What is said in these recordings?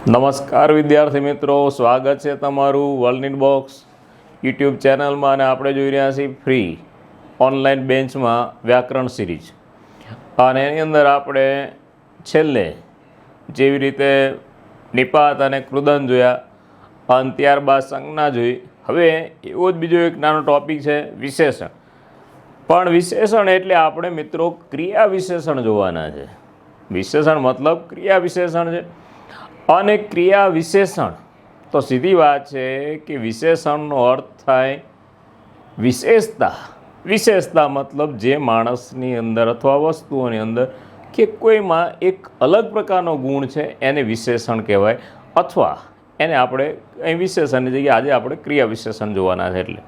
નમસ્કાર વિદ્યાર્થી મિત્રો, સ્વાગત છે તમારું વર્લ્ડ ઇન બોક્સ યુટ્યુબ ચેનલમાં. અને આપણે જોઈ રહ્યા છીએ ફ્રી ઓનલાઈન બેન્ચમાં વ્યાકરણ સિરીઝ. અને એની અંદર આપણે છેલ્લે જેવી રીતે નિપાત અને કૃદંત જોયા અને ત્યારબાદ સંજ્ઞા જોઈ, હવે એવો જ બીજો એક નાનો ટૉપિક છે વિશેષણ. પણ વિશેષણ એટલે આપણે મિત્રો ક્રિયા વિશેષણ જોવાના છે. વિશેષણ મતલબ ક્રિયા વિશેષણ છે. અને ક્રિયા વિશેષણ તો સીધી વાત છે કે વિશેષણનો અર્થ થાય વિશેષતા. વિશેષતા મતલબ જે માણસની અંદર અથવા વસ્તુઓની અંદર કે કોઈમાં એક અલગ પ્રકારનો ગુણ છે એને વિશેષણ કહેવાય. અથવા એને આપણે અહીં વિશેષણની જગ્યાએ આજે આપણે ક્રિયા વિશેષણ જોવાના છે. એટલે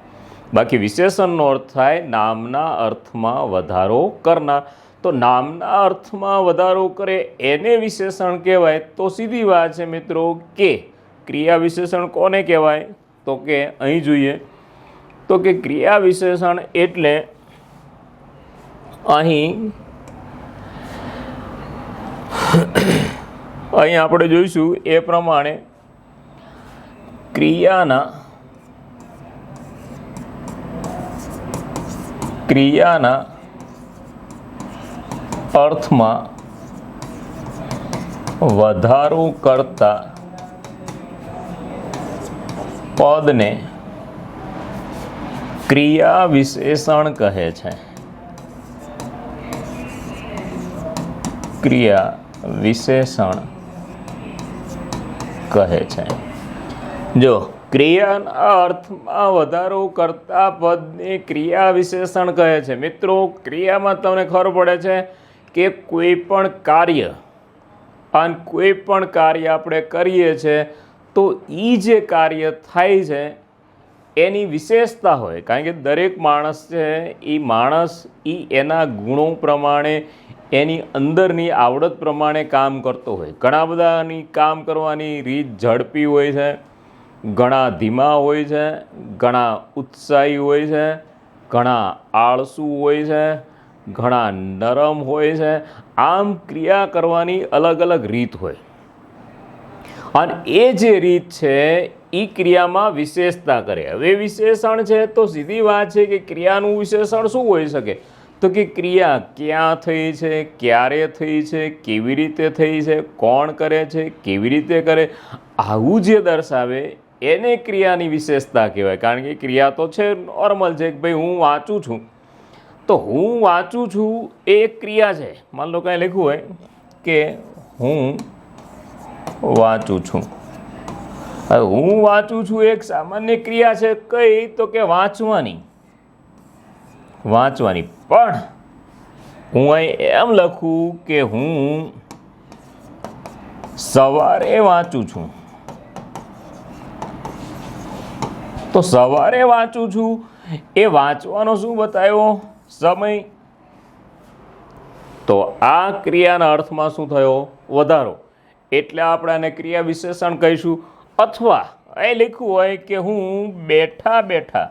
બાકી વિશેષણનો અર્થ થાય નામના અર્થમાં વધારો કરનાર. તો નામના અર્થમાં વધારો કરે એને વિશેષણ કહેવાય. તો સીધી વાત છે મિત્રો કે ક્રિયા વિશેષણ કોને કહેવાય? તો કે અહીં જોઈએ તો કે ક્રિયા વિશેષણ એટલે અહીં આપણે જોઈશું એ પ્રમાણે ક્રિયાના અર્થમાં વધારો કરતા પદને ક્રિયા વિશેષણ કહે છે. ક્રિયા વિશેષણ કહે છે. જો ક્રિયાના અર્થમાં વધારો કરતા પદને ક્રિયા વિશેષણ કહે છે. મિત્રો ક્રિયામાં તમને ખબર પડે છે કે કોઈ પણ કાર્ય અને કોઈ પણ કાર્ય આપણે કરીએ છીએ તો એ જે કાર્ય થાય છે એની વિશેષતા હોય. કારણ કે દરેક માણસ છે એ એના ગુણો પ્રમાણે એની અંદરની આવડત પ્રમાણે કામ કરતો હોય. ઘણા બધાની કામ કરવાની રીત ઝડપી હોય છે, ઘણા ધીમા હોય છે, ઘણા ઉત્સાહી હોય છે, ઘણા આળસુ હોય છે, ઘણા નરમ હોય છે. આમ ક્રિયા કરવાની અલગ અલગ રીત હોય અને એ જે રીત છે એ ક્રિયામાં વિશેષતા કરે. હવે વિશેષણ છે તો સીધી વાત છે કે ક્રિયાનું વિશેષણ શું હોઈ શકે? તો કે ક્રિયા ક્યાં થઈ છે, ક્યારે થઈ છે, કેવી રીતે થઈ છે, કોણ કરે છે, કેવી રીતે કરે, આવું જે દર્શાવે એને ક્રિયાની વિશેષતા કહેવાય. કારણ કે ક્રિયા તો છે નોર્મલ છે કે ભાઈ હું વાંચું છું તો હું વાંચું છું એ એક ક્રિયા છે. માન લો કાંઈ લખ્યું હોય કે હું વાંચું છું. હવે હું વાંચું છું એક સામાન્ય ક્રિયા છે. કઈ? તો કે વાંચવાની. પણ હું અહીં એમ લખું કે હું સવારે વાંચું છું તો સવારે વાંચું છું એ વાંચવાનો શું બતાવ્યો? સમય. તો આ ક્રિયાના અર્થમાં શું થયો? વધારો. એટલે આપણે આને ક્રિયા વિશેષણ કહીશું. અથવા અહીં લખ્યું હોય કે હું બેઠા બેઠા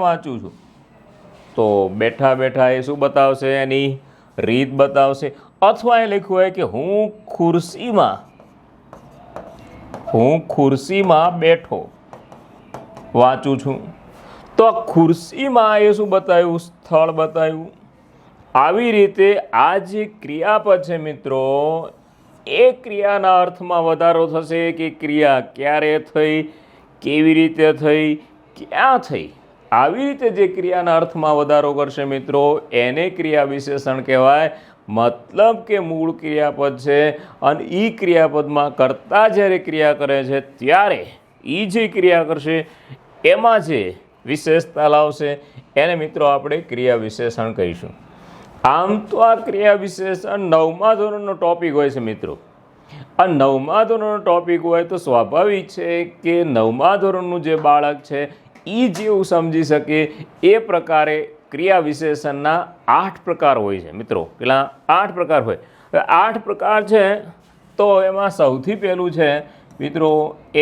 વાંચું છું તો બેઠા બેઠા એ શું બતાવશે? એની રીત બતાવશે. અથવા અહીં લખ્યું હોય કે હું ખુરશીમાં બેઠો વાંચું છું તો ખુરશીમાં એ શું બતાવ્યું? સ્થળ બતાવ્યું. આવી રીતે આ જે ક્રિયાપદ છે મિત્રો એ ક્રિયાના અર્થમાં વધારો થશે કે ક્રિયા ક્યારે થઈ, કેવી રીતે થઈ, ક્યાં થઈ. આવી રીતે જે ક્રિયાના અર્થમાં વધારો કરશે મિત્રો એને ક્રિયા વિશેષણ કહેવાય. મતલબ કે મૂળ ક્રિયાપદ છે અને એ ક્રિયાપદમાં કર્તા જ્યારે ક્રિયા કરે છે ત્યારે એ જે ક્રિયા કરશે એમાં જે વિશેષતા લાવશે એને મિત્રો આપણે ક્રિયા વિશેષણ કહીશું. આમ તો આ ક્રિયા વિશેષણ 9મા ધોરણનો ટૉપિક હોય છે મિત્રો. આ 9મા ધોરણનો ટૉપિક હોય તો સ્વાભાવિક છે કે 9મા ધોરણનું જે બાળક છે એ જેવું સમજી શકે એ પ્રકારે ક્રિયા વિશેષણના 8 પ્રકાર હોય છે મિત્રો. પેલા 8 પ્રકાર હોય. 8 પ્રકાર છે તો એમાં સૌથી પહેલું છે મિત્રો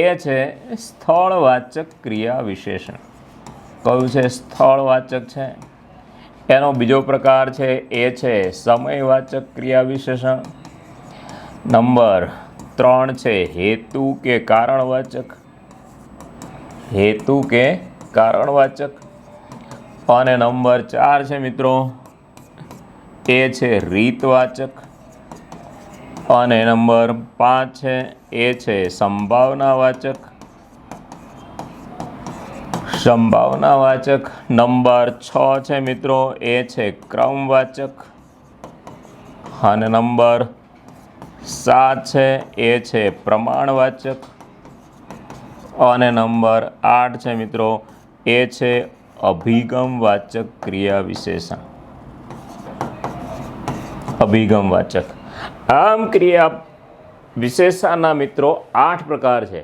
એ છે સ્થળવાચક ક્રિયા વિશેષણ. કયું છે? સ્થળવાચક છે. એનો બીજો પ્રકાર છે એ છે સમયવાચક ક્રિયા વિશેષણ. નંબર 3 છે હેતુ કે કારણવાચક, હેતુ કે કારણવાચક. અને નંબર 4 છે મિત્રો એ છે રીતવાચક. અને નંબર 5 છે એ છે સંભાવનાવાચક, સંભાવનાવાચક. નંબર 6 છે મિત્રો એ છે ક્રમવાચક. અને નંબર 7 છે એ છે પ્રમાણવાચક. અને નંબર 8 છે મિત્રો એ છે અભિગમવાચક ક્રિયા વિશેષણ, અભિગમવાચક. આમ ક્રિયા વિશેષણના મિત્રો 8 પ્રકાર છે.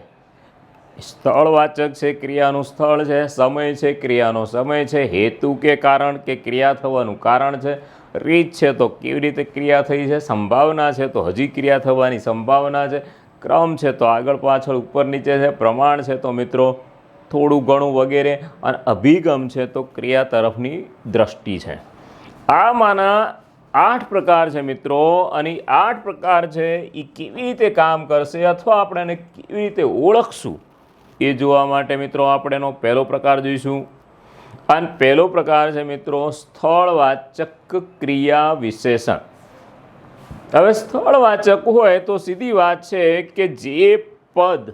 સ્થળવાચક છે, ક્રિયાનું સ્થળ છે. સમય છે, ક્રિયાનો સમય છે. હેતુ કે કારણ કે ક્રિયા થવાનું કારણ છે. રીત છે તો કેવી રીતે ક્રિયા થઈ છે. સંભાવના છે તો હજી ક્રિયા થવાની સંભાવના છે. ક્રમ છે તો આગળ પાછળ ઉપર નીચે છે. પ્રમાણ છે તો મિત્રો થોડું ઘણું વગેરે. અને અભિગમ છે તો ક્રિયા તરફની દ્રષ્ટિ છે. આમાંના 8 પ્રકાર છે મિત્રો. અને 8 પ્રકાર છે એ કેવી રીતે કામ કરશે અથવા આપણે એને કેવી રીતે ઓળખશું એ જોવા માટે મિત્રો આપણે એનો પહેલો પ્રકાર જોઈશું. અને પહેલો પ્રકાર છે મિત્રો સ્થળવાચક ક્રિયા વિશેષણ. હવે સ્થળવાચક હોય તો સીધી વાત છે કે જે પદ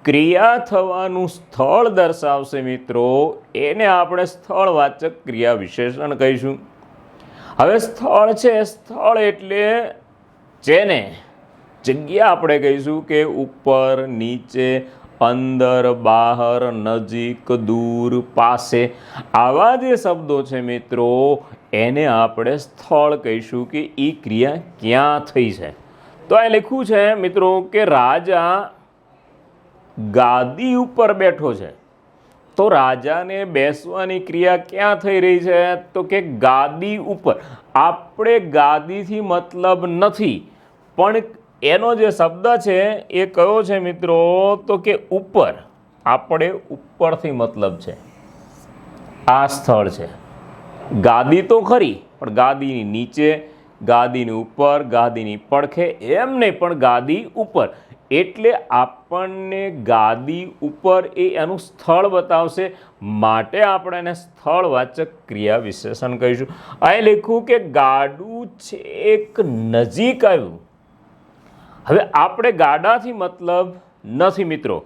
ક્રિયા થવાનું સ્થળ દર્શાવશે મિત્રો એને આપણે સ્થળવાચક ક્રિયા વિશેષણ કહીશું. હવે સ્થળ છે, સ્થળ એટલે જેને જગ્યા આપણે કહીશું કે ઉપર, નીચે, અંદર, બહાર, નજીક, દૂર, પાસે. આવા જે શબ્દો છે મિત્રો એને આપણે સ્થળ કહીશું કે એ ક્રિયા ક્યાં થઈ છે. તો અહીં લખ્યું છે મિત્રો કે રાજા ગાદી ઉપર બેઠો છે. તો રાજાને બેસવાની ક્રિયા ક્યાં થઈ રહી છે તો કે ગાદી ઉપર. આપણે ગાદીથી મતલબ નથી, પણ એનો જે શબ્દ છે એ કયો છે મિત્રો તો કે ઉપર. આપણે ઉપરથી મતલબ છે. આ સ્થળ છે. ગાદી તો ખરી પણ ગાદીની નીચે, ગાદીની ઉપર, ગાદીની પડખે એમ નહીં, પણ ગાદી ઉપર. એટલે આપણને ગાદી ઉપર એ એનું સ્થળ બતાવશે, માટે આપણે એને સ્થળવાચક ક્રિયા વિશેષણ કહીશું. અહીં લખ્યું કે ગાડું છેક નજીક આવ્યું. હવે આપણે ગાડાથી મતલબ નથી મિત્રો,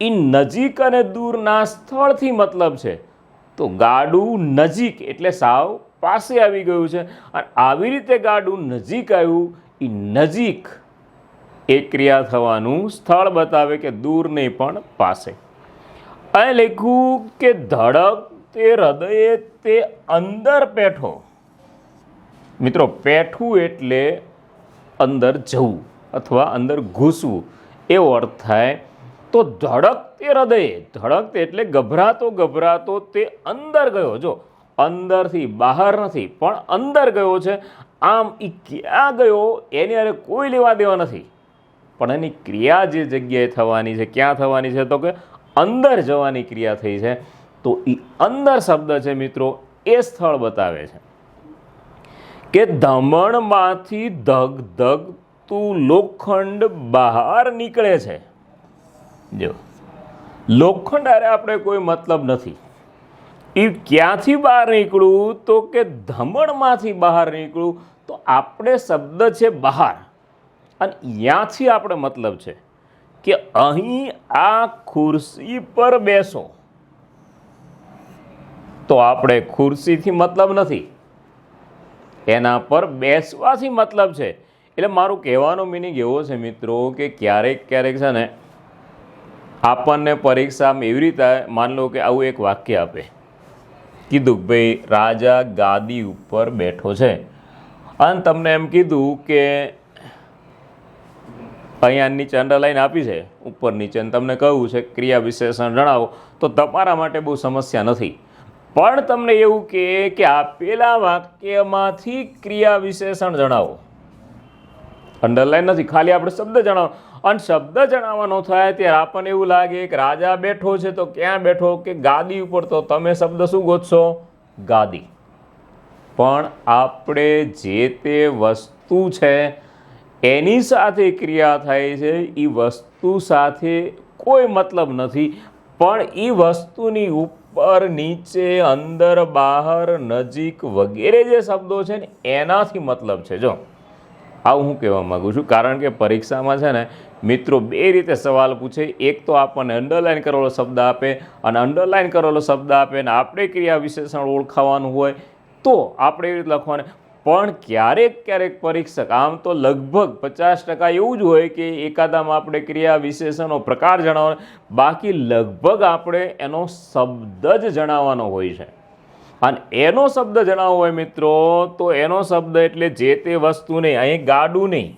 એ નજીક અને દૂરના સ્થળથી મતલબ છે. તો ગાડું નજીક એટલે સાવ પાસે આવી ગયું છે. અને આવી રીતે ગાડું નજીક આવ્યું, એ નજીક એ ક્રિયા થવાનું સ્થળ બતાવે કે દૂર નહીં પણ પાસે. અહીં લખ્યું કે ધડક તે હૃદયે તે અંદર પેઠો. મિત્રો પેઠું એટલે અંદર જવું અથવા અંદર ઘૂસવું એવો અર્થ થાય. તો ધડક તે હૃદયે, ધડક એટલે ગભરાતો ગભરાતો તે અંદર ગયો. જો અંદરથી બહાર નથી પણ અંદર ગયો છે. આમ એ ક્યાં ગયો એની અરે કોઈ લેવા દેવા નથી, પણ એની ક્રિયા જે જગ્યાએ થવાની છે ક્યાં થવાની છે તો કે અંદર જવાની ક્રિયા થઈ છે. તો એ અંદર શબ્દ છે મિત્રો એ સ્થળ બતાવે છે કે ધમણમાંથી ધગધગતું લોખંડ બહાર નીકળે છે. જો લોખંડ અરે આપણે કોઈ મતલબ નથી. એ ક્યાંથી બહાર નીકળવું તો કે ધમણમાંથી બહાર નીકળવું. તો આપણે શબ્દ છે બહાર, અને ત્યાંથી આપણે મતલબ છે કે અહીં આ ખુરશી પર બેસો. તો આપણે ખુરશીથી મતલબ નથી, એના પર બેસવાથી મતલબ છે. એટલે મારું કહેવાનો મિનિંગ એવો છે મિત્રો કે ક્યારેક ક્યારેક છે ને આપણને પરીક્ષામાં એવી રીતે માન લો કે આવું એક વાક્ય આપે, કીધું કે ભાઈ રાજા ગાદી ઉપર બેઠો છે, અને તમને એમ કીધું કે અહીંયા નીચે અંડરલાઈન આપી છે ઉપર નીચે, અને તમને કહ્યું છે ક્રિયા વિશેષણ જણાવો. તો તમારા માટે બહુ સમસ્યા નથી. પણ તમને એવું કે આપેલા વાક્યમાંથી ક્રિયા વિશેષણ જણાવો. અંડરલાઈન નથી, ખાલી આપણે શબ્દ જણાવો. અને શબ્દ જણાવવાનો થાય ત્યારે આપણને એવું લાગે કે રાજા બેઠો છે તો ક્યાં બેઠો કે ગાદી ઉપર. તો તમે શબ્દ શું ગોતશો? ગાદી. પણ આપણે જે તે વસ્તુ છે એની સાથે ક્રિયા થાય છે એ વસ્તુ સાથે કોઈ મતલબ નથી, પણ એ વસ્તુની ઉપર નીચે અંદર બહાર નજીક વગેરે જે શબ્દો છે ને એનાથી મતલબ છે. જો આવું હું કહેવા માગું છું, કારણ કે પરીક્ષામાં છે ને મિત્રો બે રીતે સવાલ પૂછે. એક તો આપણને અંડરલાઇન કરેલો શબ્દ આપે, અને અંડરલાઇન કરેલો શબ્દ આપે ને આપણે ક્રિયા વિશેષણ ઓળખાવાનું હોય તો આપણે એવી રીતે લખવાનું. પણ ક્યારેક પરીક્ષક, આમ તો લગભગ 50% એવું જ હોય કે એકાદામાં આપણે ક્રિયા વિશેષણનો પ્રકાર જણાવવાનો, બાકી લગભગ આપણે એનો શબ્દ જ જણાવવાનો હોય છે. અને એનો શબ્દ જણાવવો હોય મિત્રો, તો એનો શબ્દ એટલે જે તે વસ્તુ નહીં. અહીં ગાડું નહીં,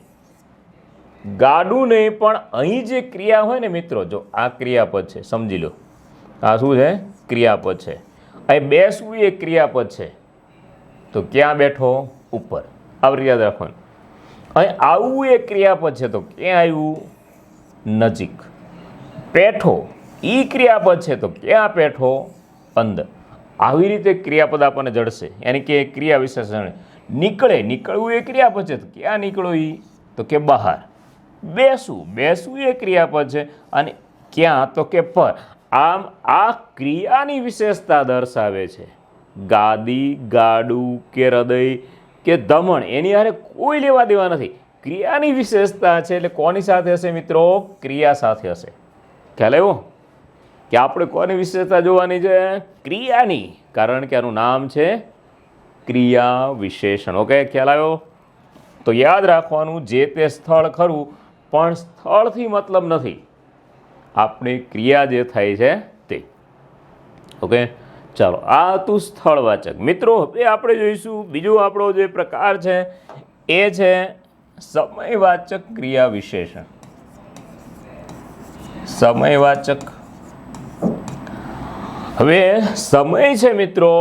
પણ અહીં જે ક્રિયા હોય ને મિત્રો, જો આ ક્રિયાપદ છે, સમજી લો આ શું છે? ક્રિયાપદ છે. અહીં બેસવું એ ક્રિયાપદ છે, તો ક્યાં બેઠો? ઉપર. આવી યાદ રાખવાનું. અહીં આવવું એ ક્રિયાપદ છે, તો ક્યાં આવ્યું? નજીક. પેઠો ઈ ક્રિયાપદ છે, તો ક્યાં પેઠો? અંદર. આવી રીતે ક્રિયાપદ આપણને જડશે, એની કે ક્રિયા વિશેષણ. નીકળવું એ ક્રિયાપદ છે, તો ક્યાં નીકળો? ઈ તો કે બહાર. બેસવું એ ક્રિયાપદ છે, અને ક્યાં? તો કે પર. આમ આ ક્રિયાની વિશેષતા દર્શાવે છે. ગાદી, ગાડું કે હૃદય કે દમણ એની હારે કોઈ લેવા દેવા નથી. ક્રિયાની વિશેષતા છે, એટલે કોની સાથે હશે મિત્રો? ક્રિયા સાથે હશે. ખ્યાલ આવ્યો કે આપણે કોની વિશેષતા જોવાની છે? ક્રિયાની, કારણ કે આનું નામ છે ક્રિયા વિશેષણ. ઓકે, ખ્યાલ આવ્યો? તો યાદ રાખવાનું, જે તે સ્થળ ખરું, પણ સ્થળથી મતલબ નથી, આપણી ક્રિયા જે થાય છે તે. ઓકે, ચાલો, આ હતું સ્થળવાચક. મિત્રો હવે આપણે જોઈશું બીજો આપણો જે પ્રકાર છે એ છે સમયવાચક ક્રિયા વિશેષણ. સમયવાચક. હવે સમય છે મિત્રો,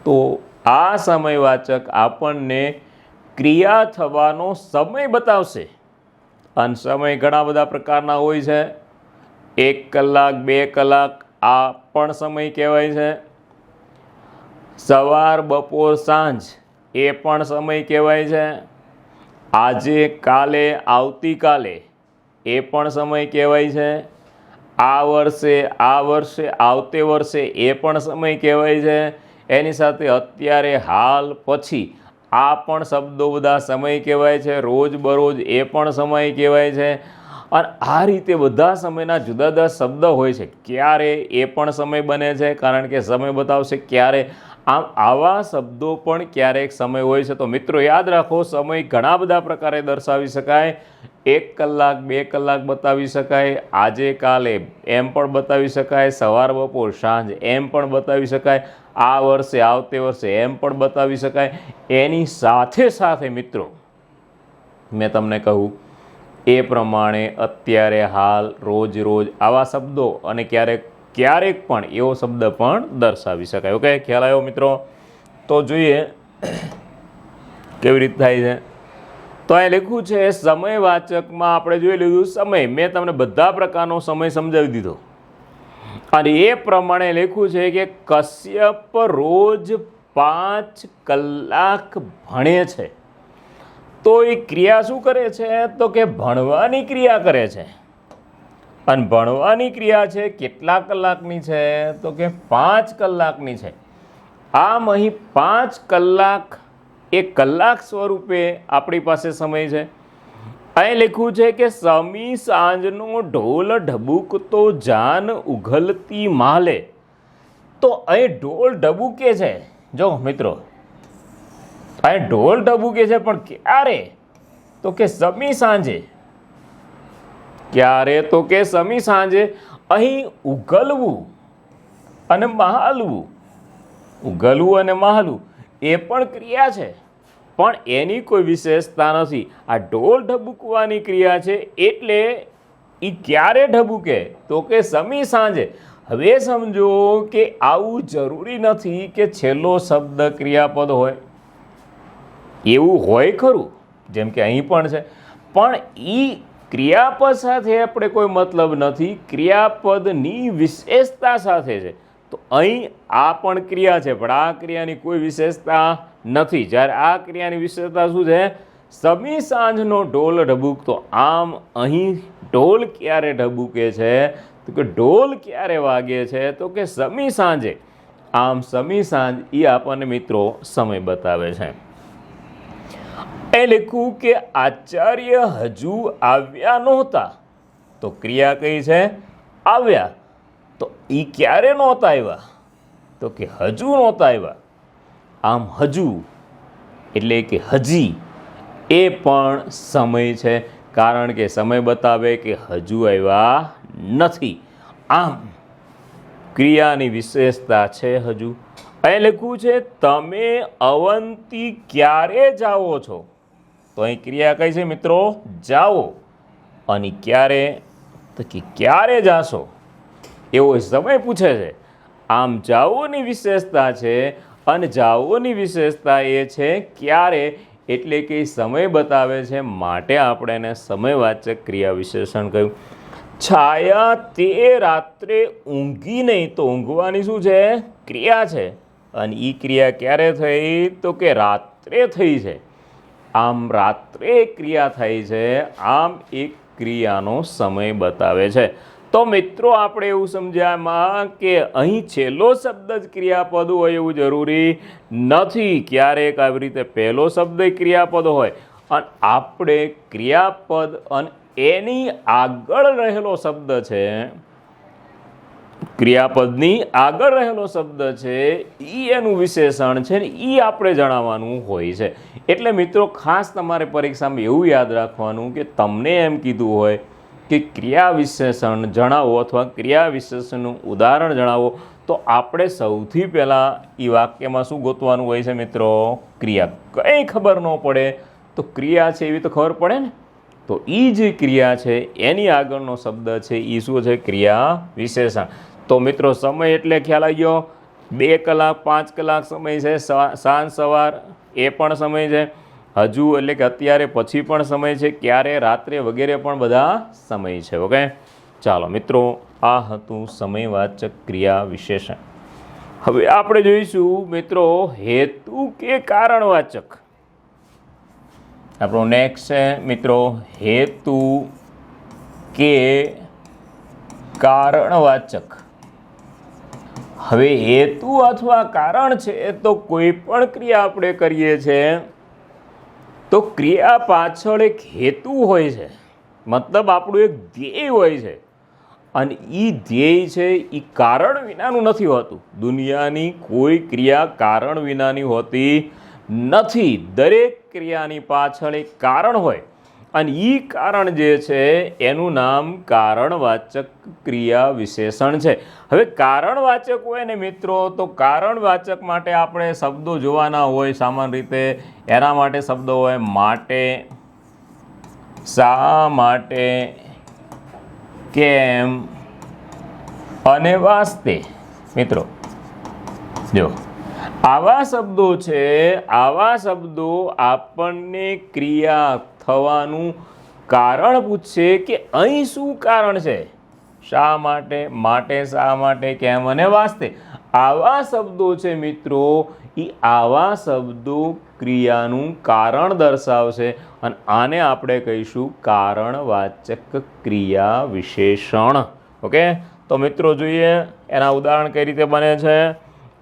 તો આ સમયવાચક આપણને ક્રિયા થવાનો સમય બતાવશે. અને સમય ઘણા બધા પ્રકારના હોય છે. 1 કલાક, 2 કલાક આ પણ સમય કહેવાય છે. સવાર, બપોર, સાંજ એ પણ સમય કહેવાય છે. આજે, કાલે, આવતીકાલે એ પણ સમય કહેવાય છે. આ વર્ષે, આવતે વર્ષે એ પણ સમય કહેવાય છે. એની સાથે અત્યારે, હાલ, પછી આ પણ શબ્દો બધા સમય કહેવાય છે. રોજબરોજ એ પણ સમય કહેવાય છે. અને આ રીતે બધા સમયના જુદા જુદા શબ્દ હોય છે. ક્યારે એ પણ સમય બને છે, કારણ કે સમય બતાવશે ક્યારે. આમ આવા શબ્દો પણ ક્યારેક સમય હોય છે. તો મિત્રો યાદ રાખો, સમય ઘણા બધા પ્રકારે દર્શાવી શકાય. 1 કલાક, 2 કલાક બતાવી શકાય. આજે, કાલે એમ પણ બતાવી શકાય. સવાર, બપોર, સાંજ એમ પણ બતાવી શકાય. આ વર્ષે, આવતે વર્ષે એમ પણ બતાવી શકાય. એની સાથે સાથે મિત્રો મેં તમને કહું એ પ્રમાણે અત્યારે, હાલ, રોજ આવા શબ્દો, અને ક્યારેક પણ એવો શબ્દ પણ દર્શાવી શકાય. ઓકે, ખ્યાલ આવ્યો મિત્રો? તો જોઈએ કેવી રીતે થાય છે. તો અહીં લખ્યું છે સમયવાચકમાં આપણે જોઈ લીધું સમય. મેં તમને બધા પ્રકારનો સમય સમજાવી દીધો, અને એ પ્રમાણે લખ્યું છે કે કશ્યપ રોજ 5 કલાક ભણે છે. તો એ ક્રિયા શું કરે છે? તો કે ભણવાની ક્રિયા કરે છે. અને ભણવાની ક્રિયા છે કેટલા કલાકની છે? તો કે 5 કલાકની છે. આમ અહીં 5 કલાક એ કલાક સ્વરૂપે આપણી પાસે સમય છે. અહીં લખ્યું છે કે સમી સાંજનો ઢોલ ઢબુકતો જાન ઉઘલતી માલે. તો અહીં ઢોલ ઢબુકે છે. જો મિત્રો, અહીં ઢોલ ઢબુકે છે, પણ ક્યારે? તો કે સમી સાંજે. ક્યારે? તો કે સમી સાંજે. અહીં ઉઘલવું અને મહાલવું, ઉઘલવું અને મહાલવું એ પણ ક્રિયા છે, પણ એની કોઈ વિશેષતા નથી. આ ઢોલ ઢબુકવાની ક્રિયા છે, એટલે એ ક્યારે ઢબુકે? તો કે સમી સાંજે. હવે સમજો કે આવું જરૂરી નથી કે છેલ્લો શબ્દ ક્રિયાપદ હોય. એવું હોય ખરું, જેમ કે અહીં પણ છે, પણ એ ક્રિયાપદ સાથે આપણે કોઈ મતલબ નથી, ક્રિયાપદની વિશેષતા સાથે છે. તો અહીં આ પણ ક્રિયા છે, પણ આ ક્રિયાની કોઈ વિશેષતા નથી। જ્યારે આ ક્રિયાની વિશેષતા શું છે? સમી સાંજનો ઢોલ ઢબૂકતો। આમ અહીં ઢોલ ક્યારે ઢબૂકે છે? તો કે ઢોલ ક્યારે વાગે છે? તો કે સમી સાંજે। આમ સમી સાંજ એ આપણને મિત્રો સમય બતાવે છે। એ લખ્યું કે આચાર્ય હજુ આવ્યા નહોતા, તો ક્રિયા કઈ છે? આવ્યા। તો એ ક્યારે નહોતા આવ્યા? તો કે હજુ નહોતા આવ્યા। આમ હજુ એટલે કે હજી એ પણ સમય છે, કારણ કે સમય બતાવે કે હજુ આવ્યા નથી। આમ ક્રિયાની વિશેષતા છે હજુ। અહીં લખ્યું છે તમે અવંતી ક્યારે જાઓ છો? તો અહીં ક્રિયા કઈ છે મિત્રો? જાઓ। અને ક્યારે? તો કે ક્યારે જાશો એવો સમય પૂછે છે। આમ જાઓની વિશેષતા છે, અને જાઓની વિશેષતા એ છે ક્યારે, એટલે કે સમય બતાવે છે, માટે આપણે એને સમયવાચક ક્રિયા વિશેષણ કહ્યું। છાયા તે રાત્રે ઊંઘી નહીં, તો ઊંઘવાની શું છે? ક્રિયા છે। અને એ ક્રિયા ક્યારે થઈ? તો કે રાત્રે થઈ છે। આમ રાત્રે ક્રિયા થઈ છે, આમ એક ક્રિયાનો સમય બતાવે છે। તો મિત્રો આપણે એવું સમજ્યામાં કે અહીં છેલ્લો શબ્દ જ ક્રિયાપદ હોય એવું જરૂરી નથી। ક્યારેક આવી રીતે પહેલો શબ્દ ક્રિયાપદ હોય અને આપણે ક્રિયાપદ અને એની આગળ રહેલો શબ્દ છે, ક્રિયાપદની આગળ રહેલો શબ્દ છે એ એનું વિશેષણ છે ને એ આપણે જણાવવાનું હોય છે। એટલે મિત્રો ખાસ તમારે પરીક્ષામાં એવું યાદ રાખવાનું કે તમને એમ કીધું હોય કે ક્રિયા વિશેષણ જણાવો અથવા ક્રિયા વિશેષણનું ઉદાહરણ જણાવો, તો આપણે સૌથી પહેલાં એ વાક્યમાં શું ગોતવાનું હોય છે મિત્રો? ક્રિયા। કંઈ ખબર ન પડે તો ક્રિયા છે એવી તો ખબર પડે ને। તો એ જે ક્રિયા છે એની આગળનો શબ્દ છે એ શું છે? ક્રિયા વિશેષણ। તો મિત્રો સમય એટલે ખ્યાલ આવી ગયો, 2 કલાક 5 કલાક સમય છે, સાંજ સવાર એ પણ સમય છે, હજુ એટલે કે અત્યારે પછી પણ સમય છે, ક્યારે રાત્રે વગેરે પણ બધા સમય છે। ઓકે, ચાલો મિત્રો આ હતું સમયવાચક ક્રિયા વિશેષણ। હવે આપણે જોઈશું મિત્રો હેતુ કે કારણવાચક। આપણો નેક્સ્ટ છે મિત્રો હેતુ કે કારણવાચક। હવે હેતુ અથવા કારણ છે તો કોઈ પણ ક્રિયા આપણે કરીએ છીએ તો ક્રિયા પાછળ એક હેતુ હોય છે, મતલબ આપણું એક ધ્યેય હોય છે, અને એ ધ્યેય છે એ કારણ વિનાનું નથી હોતું। દુનિયાની કોઈ ક્રિયા કારણ વિનાની હોતી નથી। દરેક ક્રિયાની પાછળ એક કારણ હોય, અને એ કારણ જે છે એનું નામ કારણવાચક ક્રિયા વિશેષણ છે। હવે કારણવાચક હોય ને મિત્રો, તો કારણવાચક માટે આપણે શબ્દો જોવાના હોય સામાન્ય રીતે। એના માટે શબ્દો હોય માટે, શા માટે, કેમ અને વાસ્તે। મિત્રો જો આવા શબ્દો છે, આવા શબ્દો આપણને ક્રિયા થવાનું કારણ પૂછશે કે અહીં શું કારણ છે? શા માટે, માટે, શા માટે, કેમ અને વાસ્તે। આવા શબ્દો છે મિત્રો, એ આવા શબ્દો ક્રિયાનું કારણ દર્શાવશે, અને આને આપણે કહીશું કારણવાચક ક્રિયા વિશેષણ। ઓકે, તો મિત્રો જોઈએ એના ઉદાહરણ કઈ રીતે બને છે।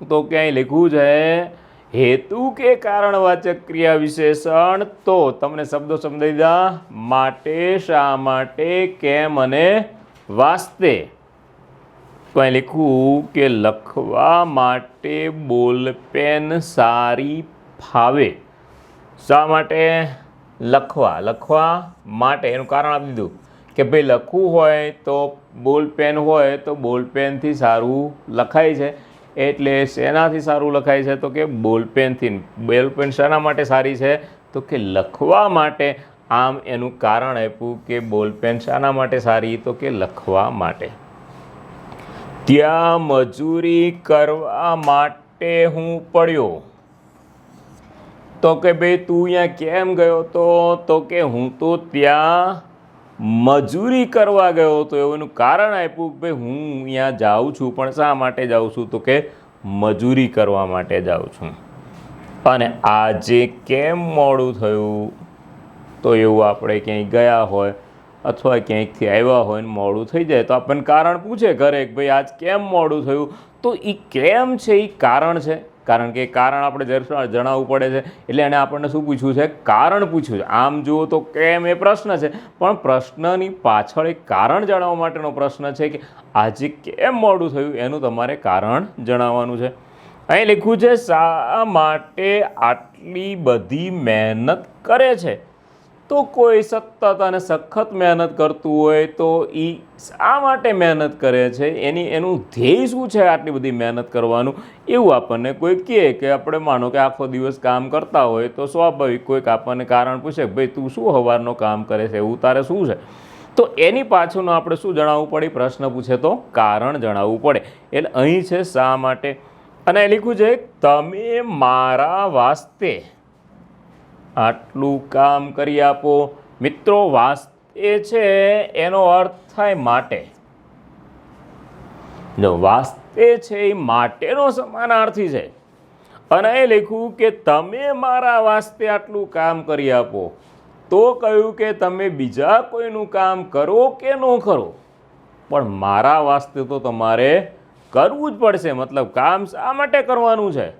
તો ક્યાંય લખ્યું છે હેતુ કે કારણવાચક ક્રિયા વિશેષણ, તો તમને શબ્દો સમજાવી દીધા, માટે, શા માટે, કેમ અને વાસ્તે। તો અહીં લખ્યું કે લખવા માટે બોલપેન સારી ફાવે। શા માટે? લખવા, લખવા માટે એનું કારણ આપી દીધું કે ભાઈ લખવું હોય તો બોલપેન હોય તો બોલપેનથી સારું લખાય છે। એટલે શેનાથી સારું લખાય છે? તો કે બોલપેનથી। બોલપેન શાના માટે સારી છે? તો કે લખવા માટે। આમ એનું કારણ આપ્યું કે બોલપેન શાના માટે સારી? તો કે લખવા માટે। ત્યાં મજૂરી કરવા માટે હું પડ્યો। તો કે ભાઈ તું અહીંયા કેમ ગયો હતો? તો કે હું તો ત્યાં મજૂરી કરવા ગયો હતો। એનું કારણ આપ્યું કે ભાઈ હું અહીંયા જાઉં છું, પણ શા માટે જાઉં છું? તો કે મજૂરી કરવા માટે જાઉં છું। અને આજે કેમ મોડું થયું? તો એવું આપણે ક્યાંય ગયા હોય અથવા ક્યાંકથી આવ્યા હોય ને મોડું થઈ જાય તો આપણને કારણ પૂછે ઘરે કે ભાઈ આજ કેમ મોડું થયું? તો એ કેમ છે એ કારણ છે, કારણ કે કારણ આપણે જણાવવું પડે છે એટલે એને આપણને શું પૂછ્યું છે? કારણ પૂછ્યું છે. આમ જુઓ તો કેમ એ પ્રશ્ન છે, પણ પ્રશ્નની પાછળ એક કારણ જણાવવા માટેનો પ્રશ્ન છે કે આજે કેમ મોડું થયું એનું તમારે કારણ જણાવવાનું છે. અહીં લખ્યું છે શા માટે આટલી બધી મહેનત કરે છે? તો કોઈ સતત અને સખત મહેનત કરતું હોય તો એ શા માટે મહેનત કરે છે, એનું ધ્યેય શું છે આટલી બધી મહેનત કરવાનું? એવું આપણને કોઈ કહે કે આપણે માનો કે આખો દિવસ કામ કરતા હોય તો સ્વાભાવિક કોઈક આપણને કારણ પૂછે કે ભાઈ તું શું સવારનો કામ કરે છે, એવું તારે શું છે? તો એની પાછળનું આપણે શું જણાવવું પડે? પ્રશ્ન પૂછે તો કારણ જણાવવું પડે. એટલે અહીં છે શા માટે, અને લખ્યું છે તમે મારા વાસ્તે આટલું કામ કરી આપો. મિત્રો, વાસ્તે છે એનો અર્થ થાય માટે. જો વાસ્તે છે એ માટેનો સમાનાર્થી છે, અને એ લખ્યું કે તમે મારા વાસ્તે આટલું કામ કરી આપો. તો કહ્યું કે તમે બીજા કોઈનું કામ કરો કે ન કરો, પણ મારા વાસ્તે તો તમારે કરવું જ પડશે. મતલબ કામ શા માટે કરવાનું છે?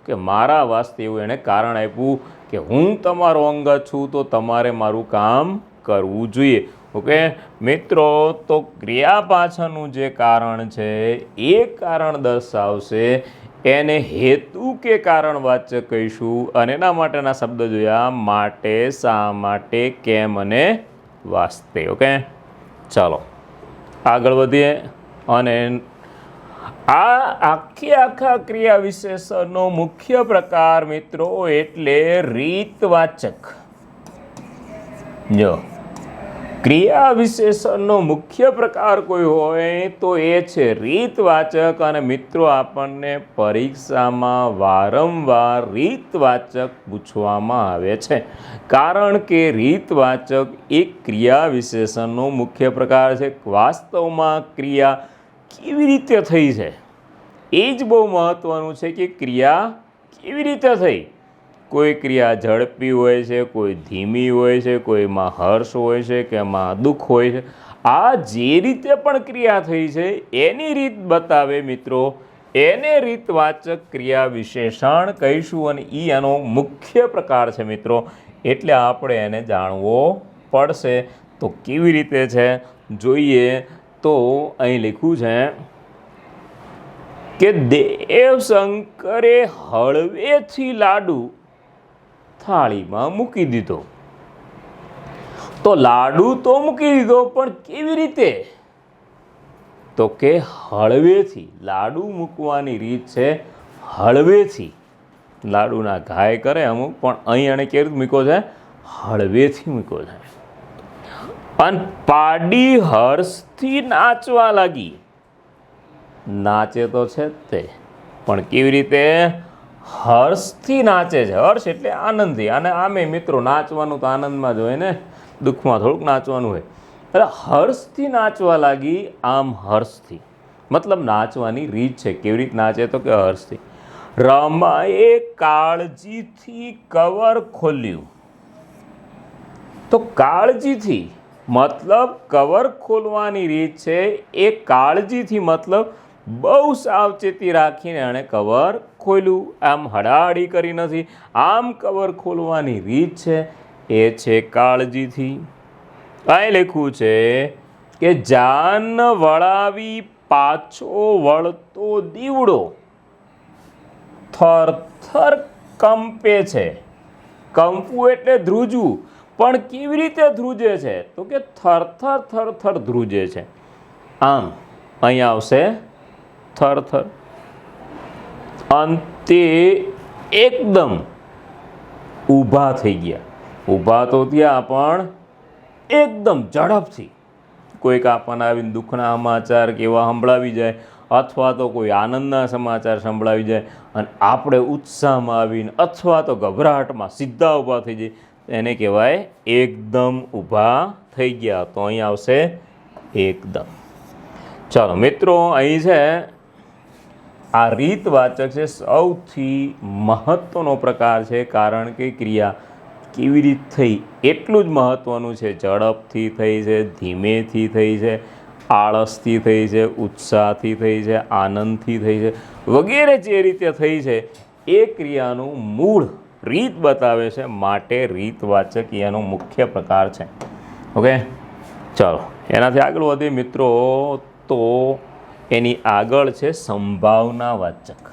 કે મારા વાસ્તે, એવું એણે કારણ આપ્યું કે હું તમારો અંગત છું તો તમારે મારું કામ કરવું જોઈએ. ઓકે મિત્રો, તો ક્રિયા પાછળનું જે કારણ છે એ કારણ દર્શાવશે એને હેતુ કે કારણવાચક કહીશું. અને એના માટેના શબ્દ જોયા માટે, શા માટે, કેમ અને વાસ્તે. ઓકે, ચાલો આગળ વધીએ. અને આખા ક્રિયા વિશેષણનો મુખ્ય પ્રકાર મિત્રો એટલે રીતવાચક. જો ક્રિયા વિશેષણનો મુખ્ય પ્રકાર કોઈ હોય તો એ છે રીતવાચક. અને મિત્રો આપણને પરીક્ષામાં વારંવાર રીતવાચક પૂછવામાં આવે છે, કારણ કે રીતવાચક એક ક્રિયા વિશેષણનો મુખ્ય પ્રકાર છે. વાસ્તવમાં ક્રિયા કેવી રીતે થઈ છે એ જ બહુ મહત્ત્વનું છે, કે ક્રિયા કેવી રીતે થઈ. કોઈ ક્રિયા ઝડપી હોય છે, કોઈ ધીમી હોય છે, કોઈમાં હર્ષ હોય છે કે એમાં દુઃખ હોય છે. આ જે રીતે પણ ક્રિયા થઈ છે એની રીત બતાવે મિત્રો, એને રીતવાચક ક્રિયા વિશેષણ કહીશું. અને એ એનો મુખ્ય પ્રકાર છે મિત્રો, એટલે આપણે એને જાણવો પડશે. તો કેવી રીતે છે જોઈએ. તો અહીં લખ્યું છે કે દેવશંકરે હળવેથી લાડુ થાળીમાં મૂકી દીધો. તો લાડુ તો મૂકી દીધો, પણ કેવી રીતે? તો કે હળવેથી. લાડુ મૂકવાની રીત છે હળવેથી. લાડુના ઘાય કરે અમુક, પણ અહીં એને કેવી રીતે મૂક્યો છે? હળવેથી મૂક્યો છે. અને પાડી હર્ષથી નાચવા લાગી. નાચે તો છે જ તે, પણ કેવી રીતે? હર્ષથી નાચે છે. હર્ષ એટલે આનંદથી. અને આમે મિત્રો નાચવાનું તો આનંદમાં જ હોય ને, દુઃખમાં થોડુંક નાચવાનું હોય. એટલે હર્ષથી નાચવા લાગી. આમ હર્ષથી મતલબ નાચવાની રીત છે. કેવી રીત નાચે? તો કે હર્ષથી. રમાએ કાળજીથી કવર ખોલ્યું. તો કાળજીથી મતલબ કવર ખોલવાની રીત છે એ કાળજીથી, મતલબ બહુ સાવચેતી રાખીને એણે કવર ખોલ્યું. આમ હડાહડી કરી નથી, આમ કવર ખોલવાની રીત છે એ છે કાળજીથી. અહીં લખ્યું છે કે જાન વળાવી પાછો વળતો દીવડો થરથર કંપે છે. કંપવું એટલે ધ્રુજવું, પણ કેવી રીતે ધ્રુજે છે? તો કે થરથર થરથર ધ્રુજે છે. આમ અહીંયા આવશે થરથર. અંતે એકદમ ઊભા થઈ ગયા. ઊભા તો ત્યાં, પણ એકદમ ઝડપથી. કોઈક આપણને આવીને દુઃખના સમાચાર કેવા સંભળાવી જાય, અથવા તો કોઈ આનંદના સમાચાર સંભળાવી જાય, અને આપણે ઉત્સાહમાં આવીને અથવા તો ગભરાટમાં સીધા ઊભા થઈ જાય, એને કહેવાય એકદમ ઊભા થઈ ગયા. તો અહીં આવશે એકદમ. ચાલો મિત્રો, અહીં છે આ રીતવાચક છે સૌથી મહત્વનો પ્રકાર છે, કારણ કે ક્રિયા કેવી રીતે થઈ એટલું જ મહત્ત્વનું છે. ઝડપથી થઈ છે, ધીમેથી થઈ છે, આળસથી થઈ છે, ઉત્સાહથી થઈ છે, આનંદથી થઈ છે, વગેરે જે રીતે થઈ છે એ ક્રિયાનું મૂળ રીત બતાવે છે. માટે રીતવાચક એનો મુખ્ય પ્રકાર છે. ઓકે, ચાલો એનાથી આગળ વધીએ મિત્રો. તો એની આગળ છે સંભાવનાવાચક.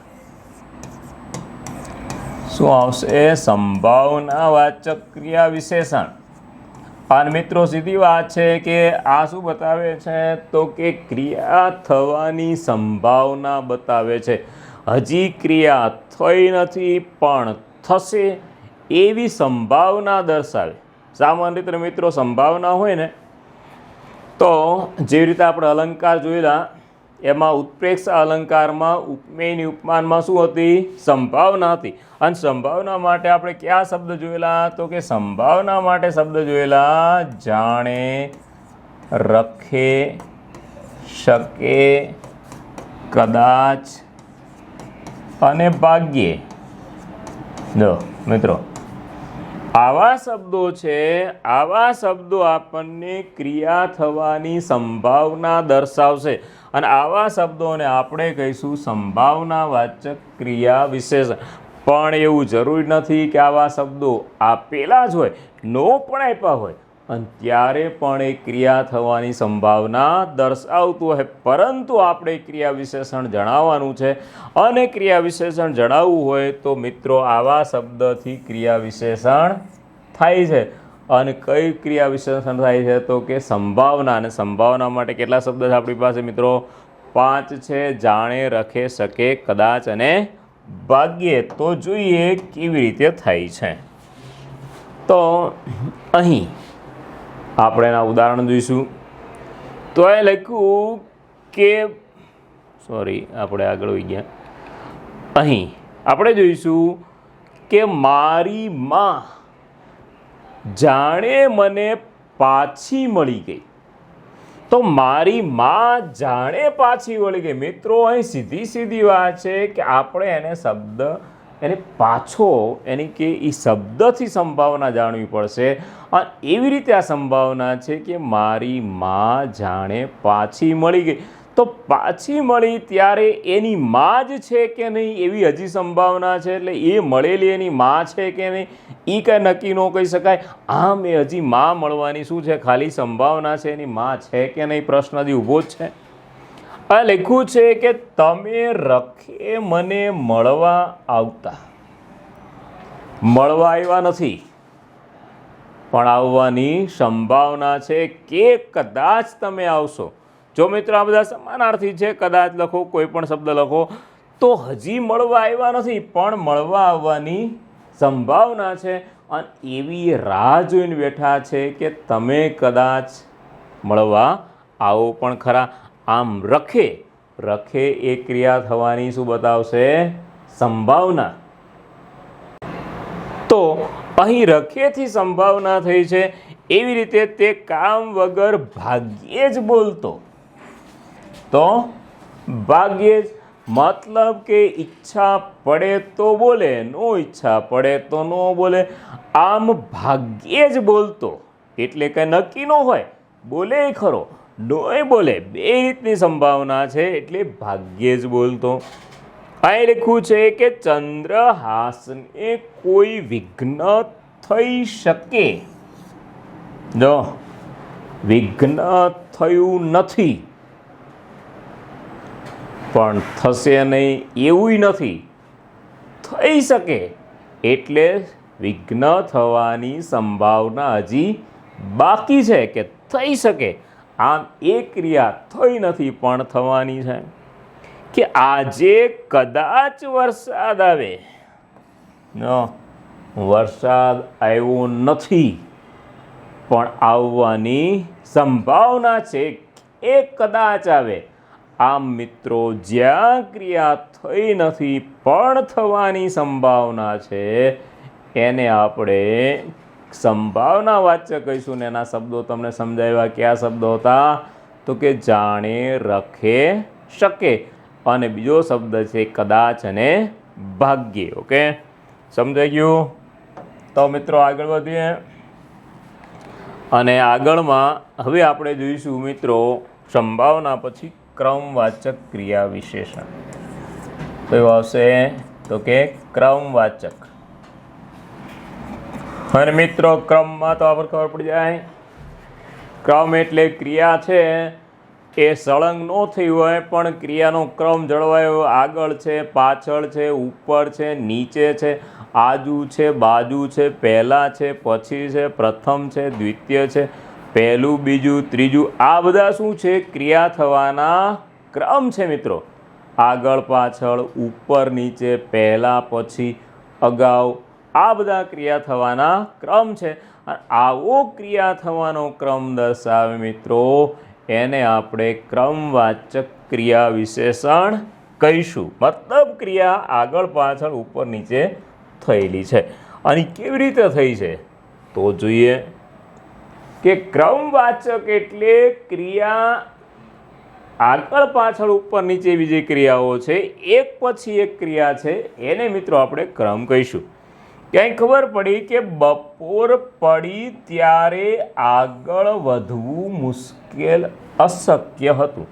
શું આવશે? સંભાવનાવાચક ક્રિયા વિશેષણ. અને મિત્રો સીધી વાત છે કે આ શું બતાવે છે? તો કે ક્રિયા થવાની સંભાવના બતાવે છે. હજી ક્રિયા થઈ નથી પણ થશે એવી સંભાવના દર્શાવે. સામાન્ય રીતે મિત્રો સંભાવના હોય ને તો જેવી રીતે આપણે અલંકાર જોયેલા, એમાં ઉત્પ્રેક્ષ અલંકારમાં ઉપમેયની ઉપમાનમાં શું હતી? સંભાવના હતી. અને સંભાવના માટે આપણે કયા શબ્દ જોયેલા? તો કે સંભાવના માટે શબ્દ જોયેલા જાણે, રખે, શકે, કદાચ અને ભાગ્યે. જો મિત્રો આવા શબ્દો છે. આવા શબ્દો આપણને ક્રિયા થવાની સંભાવના દર્શાવશે. અને આવા શબ્દોને આપણે કહીશું સંભાવનાવાચક ક્રિયા વિશેષણ. પણ એવું જરૂરી નથી કે આવા શબ્દો આપેલા જ હોય, નો પણ આપ્યા હોય અને ત્યારે પણ એ ક્રિયા થવાની સંભાવના દર્શાવતું હોય. પરંતુ આપણે ક્રિયા વિશેષણ જણાવવાનું છે. અને ક્રિયા વિશેષણ જણાવવું હોય તો મિત્રો આવા શબ્દથી ક્રિયા વિશેષણ થાય છે. અને કઈ ક્રિયા વિશેષણ થાય છે? તો કે સંભાવના. અને સંભાવના માટે કેટલા શબ્દ છે આપણી પાસે મિત્રો? 5 છે. જાણે, રખે, શકે, કદાચ અને ભાગ્યે. તો જોઈએ કેવી રીતે થાય છે. તો અહીં આપણે એના ઉદાહરણ જોઈશું. તો એ લખ્યું કે આપણે આગળ વહી ગયા. અહીં આપણે જોઈશું કે મારી માં જાણે મને પાછી મળી ગઈ. તો મારી માં જાણે પાછી મળી ગઈ. મિત્રો અહીં સીધી વાત છે કે આપણે એને પાછો એની કે એ શબ્દથી સંભાવના જાણવી પડશે. અને એવી રીતે આ સંભાવના છે કે મારી માં જાણે પાછી મળી ગઈ. તો પાછી મળી ત્યારે એની માં જ છે કે નહીં એવી હજી સંભાવના છે. એટલે એ મળેલી એની માં છે કે નહીં એ કંઈ નક્કી ન કહી શકાય. આમ એ હજી માં મળવાની શું છે? ખાલી સંભાવના છે. એની માં છે કે નહીં પ્રશ્ન હજી ઊભો જ છે. આ લખ્યું છે કે તમે રખે મને મળવા આવતા. મળવા આવ્યા નથી પણ આવવાની સંભાવના છે કે કદાચ તમે આવશો. જો મિત્રો આ બધા સમાનાર્થી છે. કદાચ લખો, કોઈ પણ શબ્દ લખો તો હજી મળવા આવ્યા નથી પણ મળવા આવવાની સંભાવના છે. અને એવી રાહ જોઈને બેઠા છે કે તમે કદાચ મળવા આવો પણ ખરા. આમ રખે એ ક્રિયા થવાની શું બતાવશે? સંભાવના. તો અહીં રખેથી સંભાવના થઈ છે. એવી રીતે તે કામ વગર ભાગ્યે જ બોલતો. તો ભાગ્યે જ મતલબ કે ઈચ્છા પડે તો બોલે, નો ઈચ્છા પડે તો ન બોલે. આમ ભાગ્યે જ બોલતો એટલે કંઈ નક્કી ન હોય. બોલે ખરો, નોય બોલે, બે રીતની સંભાવના છે. એટલે ભાગ્યે જ બોલતો. અહીં લખ્યું છે કે ચંદ્રહાસને કોઈ વિઘ્ન થઈ શકે. જો વિઘ્ન થયું નથી પણ થશે નહીં એવું નથી, થઈ શકે. એટલે વિઘ્ન થવાની સંભાવના હજી બાકી છે કે થઈ શકે. આમ એ ક્રિયા થઈ નથી પણ થવાની છે. કે આજે કદાચ વરસાદ આવે. વરસાદ આવ્યો નથી પણ આવવાની સંભાવના છે એ કદાચ આવે. આમ મિત્રો જ્યાં ક્રિયા થઈ નથી પણ થવાની સંભાવના છે એને આપણે સંભાવનાવાચક કહીશું. ને એના શબ્દો તમને સમજાવ્યા. કયા શબ્દો હતા? તો કે જાણે, રખે, શકે. અને બીજો શબ્દ છે કદાચ અને ભાગ્યે. ઓકે, સમજાઈ ગયું? તો મિત્રો આગળ વધીએ અને આગળમાં હવે આપણે જોઈશું મિત્રો સંભાવના પછી ક્રમવાચક ક્રિયા વિશેષણ. કયું આવશે? તો કે ક્રમવાચક. અને મિત્રો ક્રમમાં તો આપણે ખબર પડી જાય, ક્રમ એટલે ક્રિયા છે એ સળંગ ન થઈ હોય પણ ક્રિયાનો ક્રમ જળવાયો, આગળ છે, પાછળ છે, ઉપર છે, નીચે છે, આજુ છે, બાજુ છે, પહેલાં છે, પછી છે, પ્રથમ છે, દ્વિતીય છે, પહેલું, બીજું, ત્રીજું, આ બધા શું છે? ક્રિયા થવાના ક્રમ છે મિત્રો. આગળ, પાછળ, ઉપર, નીચે, પહેલાં, પછી, અગાઉ, આ બધા ક્રિયા થવાના ક્રમ છે. આવો ક્રિયા થવાનો ક્રમ દર્શાવે મિત્રો, એને આપણે ક્રમવાચક ક્રિયા વિશેષણ કહીશું. મતલબ ક્રિયા આગળ, પાછળ, ઉપર, નીચે થયેલી છે. અને કેવી રીતે થઈ છે તો જોઈએ કે ક્રમવાચક એટલે ક્રિયા આગળ, પાછળ, ઉપર, નીચે બીજી ક્રિયાઓ છે, એક પછી એક ક્રિયા છે, એને મિત્રો આપણે ક્રમ કહીશું. ક્યાંય ખબર પડી કે બપોર પડી ત્યારે આગળ વધવું મુશ્કેલ, અશક્ય હતું,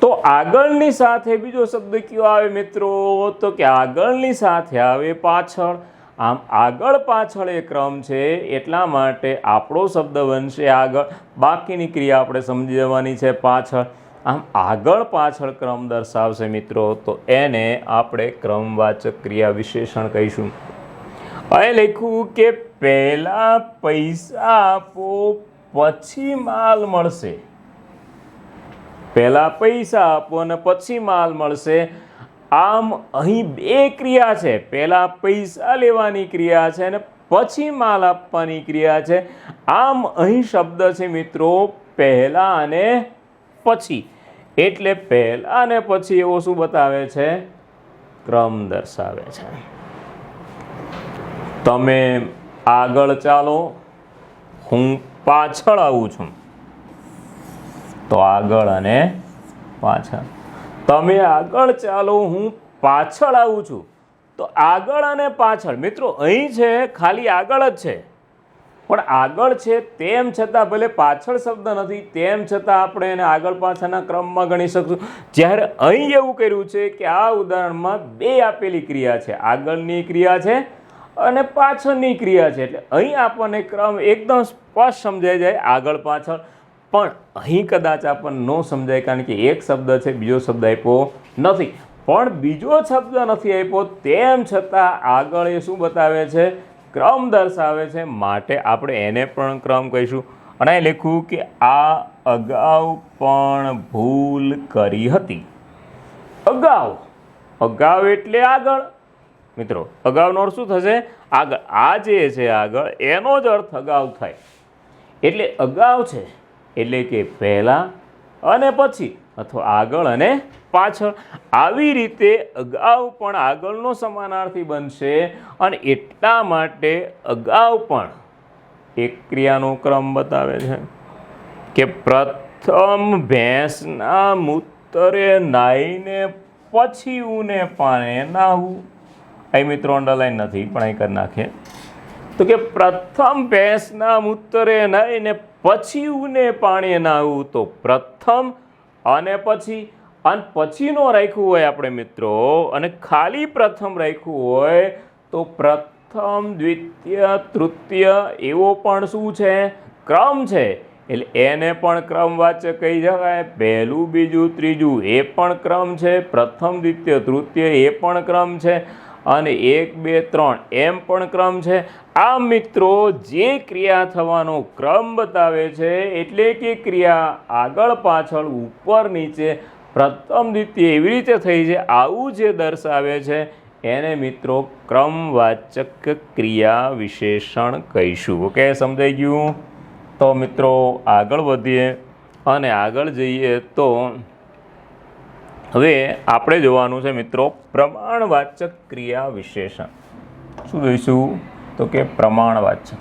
તો આગળની સાથે બીજો શબ્દ કયો આવે મિત્રો? તો કે આગળની સાથે આવે પાછળ. આમ આગળ પાછળ એ ક્રમ છે, એટલા માટે આપણો શબ્દ બનશે આગળ, બાકીની ક્રિયા આપણે સમજી જવાની છે પાછળ. આમ આગળ પાછળ ક્રમ દર્શાવશે મિત્રો, તો એને આપણે ક્રમવાચક ક્રિયા વિશેષણ કહીશું. અહીં લખ્યું કે પહેલા પૈસા આપો પછી માલ મળશે. પહેલા પૈસા આપો અને પછી માલ મળશે. આમ અહીં બે ક્રિયા છે, પહેલા પૈસા લેવાની ક્રિયા છે અને પછી માલ આપવાની ક્રિયા છે. આમ અહીં શબ્દ છે મિત્રો પહેલા અને પછી, એટલે પહેલા અને પછી એવો શું બતાવે છે? ક્રમ દર્શાવે છે. તમે આગળ ચાલો, હું પાછળ આવું છું, તો આગળ અને પાછળ. તમે આગળ ચાલો, હું પાછળ આવું છું, તો આગળ અને પાછળ. મિત્રો અહીં છે ખાલી આગળ જ છે, પણ આગળ છે તેમ છતાં ભલે પાછળ શબ્દ નથી, તેમ છતાં આપણે એને આગળ પાછળના ક્રમમાં ગણી શકશું. જ્યારે અહીં એવું કર્યું છે કે આ ઉદાહરણમાં બે આપેલી ક્રિયા છે, આગળની ક્રિયા છે અને પાછળની ક્રિયા છે, એટલે અહીં આપણને ક્રમ એકદમ સ્પષ્ટ સમજાઈ જાય આગળ પાછળ. પણ અહીં કદાચ આપણને ન સમજાય, કારણ કે એક શબ્દ છે, બીજો શબ્દ આપ્યો નથી. પણ બીજો શબ્દ નથી આપ્યો તેમ છતાં આગળ એ શું બતાવે છે? ક્રમ દર્શાવે છે, માટે આપણે એને પણ ક્રમ કહીશું. અને અહીં લખ્યું કે આ અગાઉ પણ ભૂલ કરી હતી. અગાઉ, અગાઉ એટલે આગળ મિત્રો. અગાઉનો અર્થ શું થશે? આગળ. આ જે છે આગળ, એનો જ અર્થ અગાઉ થાય. એટલે અગાઉ છે એટલે કે પહેલા અને પછી, અથવા આગળ અને પાછળ. આવી રીતે અગાઉ પણ આગળનો સમાનાર્થી બનશે, અને એટલા માટે અગાઉ પણ એક ક્રિયાનો ક્રમ બતાવે છે કે પ્રથમ ભેંસના મૂતરે નાહીને પછી ઊને પાણે નાહવું. અહીં મિત્રો અંડરલાઈન નથી, પણ અહીં કરી નાખીએ તો કે પ્રથમ ભેંસના મૂતરે નાહીને પછી ઊને પાણી નાહવું. તો પ્રથમ અને પછી, અને પછી નો રાખ્યું હોય આપણે મિત્રો, અને ખાલી પ્રથમ રાખ્યું હોય તો પ્રથમ, દ્વિતીય, તૃતીય એવો પણ શું છે? ક્રમ છે. એટલે એને પણ ક્રમવાચક કહી શકાય. પહેલું, બીજું, ત્રીજું એ પણ ક્રમ છે. પ્રથમ, દ્વિતીય, તૃતીય એ પણ ક્રમ છે. અને 1, 2, 3 એમ પણ ક્રમ છે. આ મિત્રો જે ક્રિયા થવાનો ક્રમ બતાવે છે, એટલે કે ક્રિયા આગળ પાછળ, ઉપર નીચે, પ્રથમ, દ્વિતીય એવી રીતે થઈ છે, આવું જે દર્શાવે છે એને મિત્રો ક્રમવાચક ક્રિયા વિશેષણ કહીશું. ઓકે, સમજાઈ ગયું? તો મિત્રો આગળ વધીએ અને આગળ જઈએ તો હવે આપણે જોવાનું છે મિત્રો પ્રમાણવાચક ક્રિયા વિશેષણ. શું જોઈશું? તો કે પ્રમાણવાચક.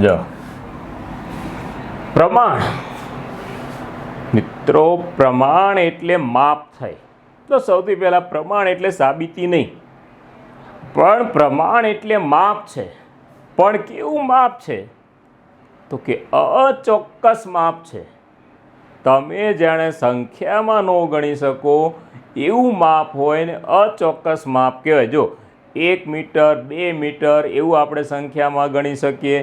જો પ્રમાણ મિત્રો, પ્રમાણ એટલે માપ થાય. તો સૌથી પહેલાં પ્રમાણ એટલે સાબિતી નહીં, પણ પ્રમાણ એટલે માપ છે. પણ કેવું માપ છે? તો કે અચોક્કસ માપ છે. તમે જાણે સંખ્યામાં ન ગણી શકો એવું માપ હોય ને અચોક્કસ માપ કહેવાય. જો 1 મીટર 2 મીટર એવું આપણે સંખ્યામાં ગણી શકીએ,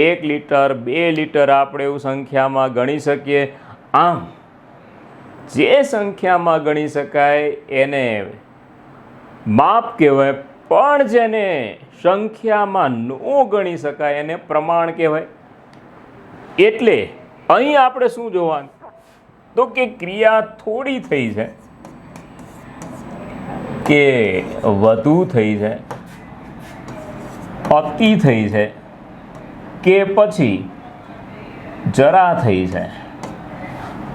1 લીટર 2 લીટર આપણે એવું સંખ્યામાં ગણી શકીએ. આમ જે સંખ્યામાં ગણી શકાય એને માપ કહેવાય, પણ જેને સંખ્યામાં ન ગણી શકાય એને પ્રમાણ કહેવાય. એટલે અહીં આપણે શું જોવાનું? તો કે ક્રિયા થોડી થઈ છે કે વધુ થઈ છે, અતિ થઈ છે કે પછી જરા થઈ છે.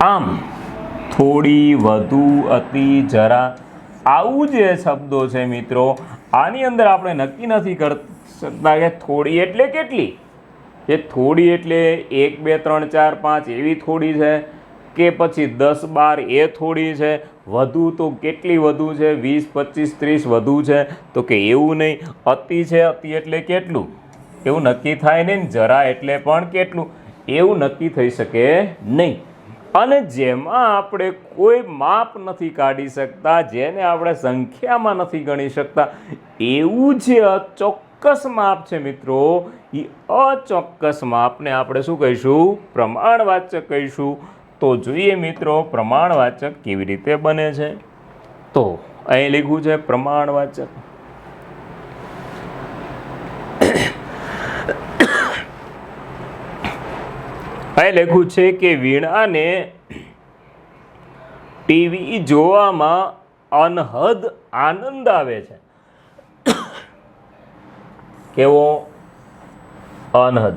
આમ થોડી, વધુ, અતિ, જરા આવું જે શબ્દો છે મિત્રો, આની અંદર આપણે નક્કી નથી કરી શકતા કે થોડી એટલે કેટલી. એ થોડી એટલે 1 2 3 4 5 એવી થોડી છે કે પછી 10 12 એ થોડી છે. વધુ તો કેટલી વધુ છે? 20 25 30 વધુ છે. તો કે એવું નહીં. અતિ છે, અતિ એટલે કેટલું એવું નક્કી થાય નહીં. જરા એટલે પણ કેટલું એવું નક્કી થઈ શકે નહીં. અને જેમાં આપણે કોઈ માપ નથી કાઢી શકતા, જેને આપણે સંખ્યામાં નથી ગણી શકતા, એવું જે અચોક્કસ માપ છે મિત્રો, એ અચોક્કસ માપને આપણે શું કહીશું? પ્રમાણવાચક કહીશું. તો જોઈએ મિત્રો પ્રમાણવાચક કેવી રીતે બને છે. તો અહીં લખ્યું છે પ્રમાણવાચક. અહીં લખ્યું છે કે વીણાને ટીવી જોવામાં અનહદ આનંદ આવે છે. કેવો? અનહદ.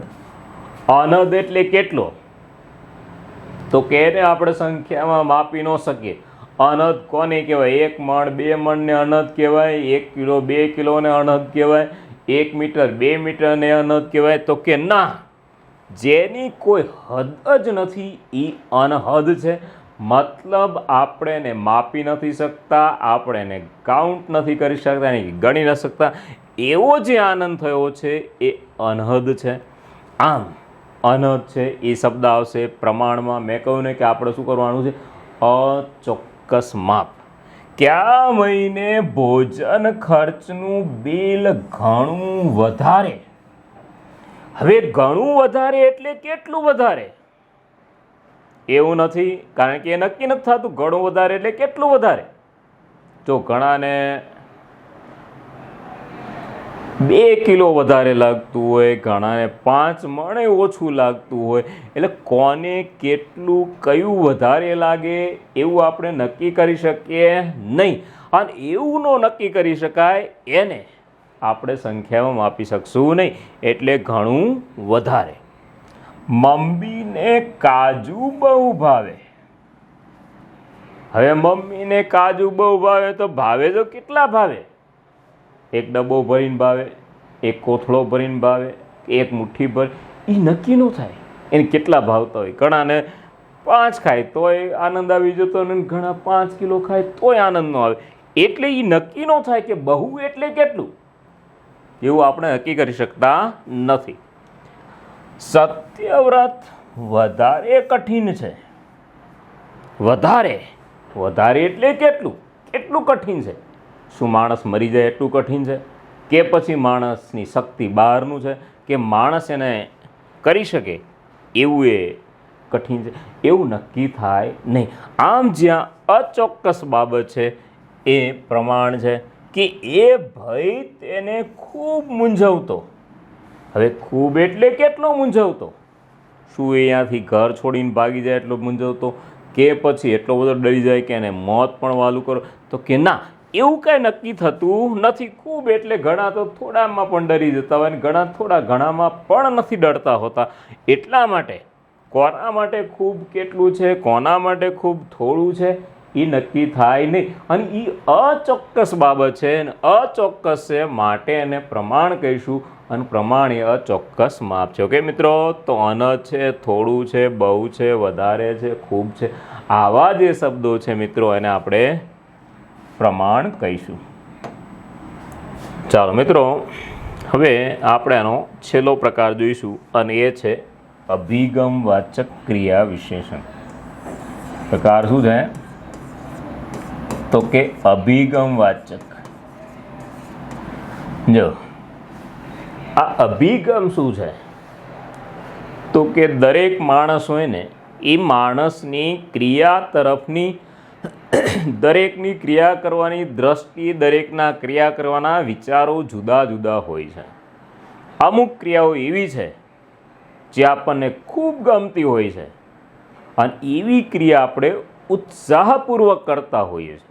અનહદ એટલે કેટલો? તો કે એને આપણે સંખ્યામાં માપી ન શકીએ. અનહદ કોને કહેવાય? 1 મણ 2 મણને અનહદ કહેવાય, 1 કિલો 2 કિલોને અનહદ કહેવાય, 1 મીટર 2 મીટરને અનહદ કહેવાય. તો કે ના, જેની કોઈ હદ જ નથી એ અનહદ છે. મતલબ આપણે એને માપી નથી શકતા, આપણે એને કાઉન્ટ નથી કરી શકતા, એની ગણી ન શકતા. એવો જે આનંદ થયો છે એ અનહદ છે. આમ અનહદ છે એ શબ્દ આવશે પ્રમાણમાં. મેં કહ્યું ને કે આપણે શું કરવાનું છે? અચોક્કસ માપ. કયા મહિને ભોજન ખર્ચનું બિલ ઘણું વધારે? હવે ઘણું વધારે એટલે કેટલું વધારે એવું નથી, કારણ કે એ નક્કી નથી થતું ઘણું વધારે એટલે કેટલું વધારે. તો ઘણાને 2 કિલો વધારે લાગતું હોય, ઘણાને 5 મણે ઓછું લાગતું હોય. એટલે કોને કેટલું કયું વધારે લાગે એવું આપણે નક્કી કરી શકીએ નહીં. અને એવું ન નક્કી કરી શકાય એને આપણે સંખ્યામાં માપી શકશું નહીં. એટલે ઘણું વધારે. મમ્મીને કાજુ બહુ ભાવે. હવે મમ્મીને કાજુ બહુ ભાવે તો ભાવે તો કેટલા ભાવે? 1 ડબ્બો ભરીને ભાવે, 1 કોથળો ભરીને ભાવે, 1 મુઠ્ઠી ભરી? એ નક્કી ન થાય એને કેટલા ભાવતા હોય. ઘણાને 5 ખાય તોય આનંદ આવી જતો, અને ઘણા 5 કિલો ખાય તોય આનંદ ન આવે. એટલે એ નક્કી ન થાય કે બહુ એટલે કેટલું એવું આપણે નક્કી કરી શકતા નથી. સત્યવ્રત વધારે કઠિન છે. વધારે એટલે કેટલું કેટલું કઠિન છે? શું માણસ મરી જાય એટલું કઠિન છે? કે પછી માણસની શક્તિ બહારનું છે? કે માણસ એને કરી શકે એવું એ કઠિન છે? એવું નક્કી થાય નહીં. આમ જ્યાં અચોક્કસ બાબત છે એ પ્રમાણ છે કે એ ભય તેને ખૂબ મૂંઝવતો. હવે ખૂબ એટલે કેટલો મૂંઝવતો? શું એ અહીંયાથી ઘર છોડીને ભાગી જાય એટલો મૂંઝવતો? કે પછી એટલો બધો ડરી જાય કે એને મોત પણ વાલું કરો? તો કે ના, એવું કાંઈ નક્કી થતું નથી. ખૂબ એટલે ઘણા તો થોડામાં પણ ડરી જતા હોય, ને ઘણા થોડા ઘણામાં પણ નથી ડરતા હોતા. એટલા માટે કોના માટે ખૂબ કેટલું છે, કોના માટે ખૂબ થોડું છે એ નક્કી થાય નહીં. અને એ અચોક્કસ બાબત છે, અને અચોક્કસ છે માટે એને પ્રમાણ કહીશું. અને પ્રમાણ એ અચોક્કસ માપ છે. ઓકે મિત્રો, તો અન છે, થોડું છે, બહુ છે, વધારે છે, ખૂબ છે, આવા જે શબ્દો છે મિત્રો એને આપણે પ્રમાણ કહીશું. ચાલો મિત્રો, હવે આપણે આનો છેલ્લો પ્રકાર જોઈશું અને એ છે અભિગમવાચક ક્રિયા વિશેષણ. પ્રકાર શું છે? તો કે અભિગમવાચક. જો આ અભિગમ શું છે? તો કે દરેક માણસ હોય ને એ માણસની ક્રિયા તરફની, દરેકની ક્રિયા કરવાની દ્રષ્ટિ, દરેકના ક્રિયા કરવાના વિચારો જુદા જુદા હોય છે. અમુક ક્રિયાઓ એવી છે જે આપણને ખૂબ ગમતી હોય છે અને એવી ક્રિયા આપણે ઉત્સાહપૂર્વક કરતા હોઈએ છીએ.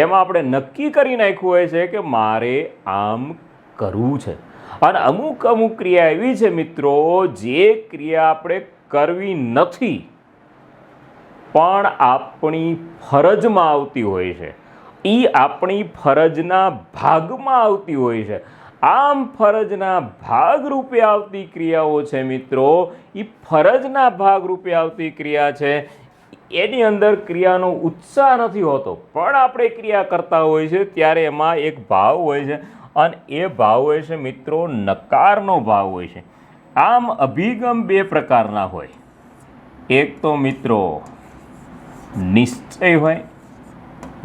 એમાં આપણે નક્કી કરી નાખ્યું હોય છે કે મારે આમ કરવું છે. અને અમુક અમુક ક્રિયા એવી છે મિત્રો જે ક્રિયા આપણે કરવી નથી પણ આપણી ફરજમાં આવતી હોય છે. એ આપણી ફરજના ભાગમાં આવતી હોય છે. આમ ફરજના ભાગરૂપે આવતી ક્રિયાઓ છે મિત્રો, એ ફરજના ભાગરૂપે આવતી ક્રિયા છે. એની અંદર ક્રિયાનો ઉત્સાહ નથી હોતો પણ આપણે ક્રિયા કરતા હોય છે ત્યારે એમાં એક ભાવ હોય છે અને એ ભાવ હોય છે મિત્રો નકારનો ભાવ હોય છે. આમ અભિગમ બે પ્રકારના હોય. એક તો મિત્રો નિશ્ચય હોય,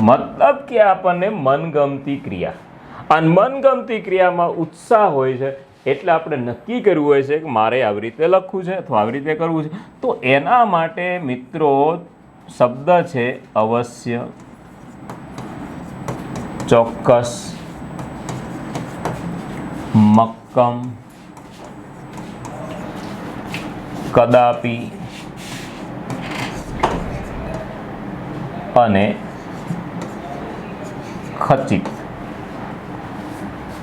મતલબ કે આપણને મનગમતી ક્રિયા, અને મનગમતી ક્રિયામાં ઉત્સાહ હોય છે એટલે આપણે નક્કી કરવું હોય છે કે મારે આવી રીતે લખવું છે અથવા આવી રીતે કરવું છે. તો એના માટે મિત્રો શબ્દ છે અવશ્ય, ચોક્કસ, મક્કમ, કદાપી અને ખચિત.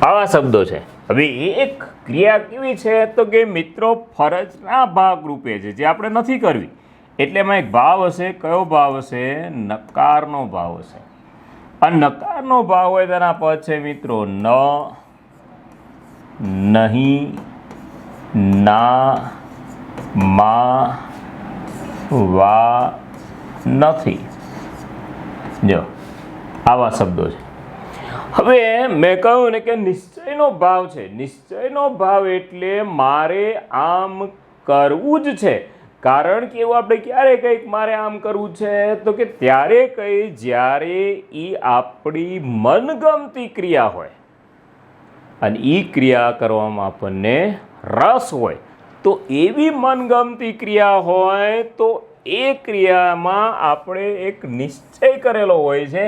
આવા શબ્દો છે. હવે એક ક્રિયા કેવી છે તો કે મિત્રો ફરજના ભાગરૂપે છે જે આપણે નથી કરવી, એટલે એમાં એક ભાવ હશે. કયો ભાવ હશે? નકારનો ભાવ હશે. અને નકારનો ભાવ હોય તેના પદ છે મિત્રો ન, નહીં, ના, માં, વા, નથી. જો આવા શબ્દો છે. હવે મેં કહ્યું ને કે નિશ્ચયનો ભાવ છે. નિશ્ચયનો ભાવ એટલે મારે આમ કરવું જ છે. કારણ કે એવું આપણે ક્યારે કંઈક મારે આમ કરવું છે તો કે ત્યારે કઈ જ્યારે એ આપણી મનગમતી ક્રિયા હોય અને એ ક્રિયા કરવામાં આપણને રસ હોય. તો એવી મનગમતી ક્રિયા હોય તો એ ક્રિયામાં આપણે એક નિશ્ચય કરેલો હોય છે,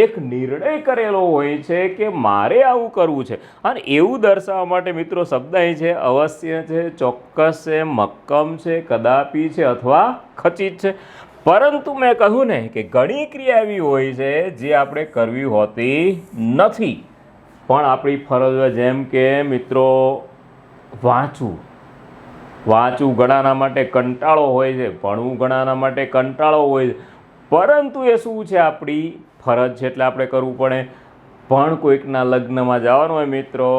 એક નિર્ણય કરેલો હોય છે કે મારે આવું કરવું છે. અને એવું દર્શાવવા માટે મિત્રો શબ્દ અહીં છે અવશ્ય છે, ચોક્કસ છે, મક્કમ છે, કદાપી છે અથવા ખચિત છે. પરંતુ મેં કહ્યું ને કે ઘણી ક્રિયા એવી હોય છે જે આપણે કરવી હોતી નથી પણ આપણી ફરજ હોય. જેમ કે મિત્રો વાંચવું. વાંચવું ઘણાના માટે કંટાળો હોય છે, ભણવું ઘણાના માટે કંટાળો હોય છે, પરંતુ એ શું છે? આપણી ફરજ છે એટલે આપણે કરવું પડે. પણ કોઈકના લગ્નમાં જવાનું હોય મિત્રો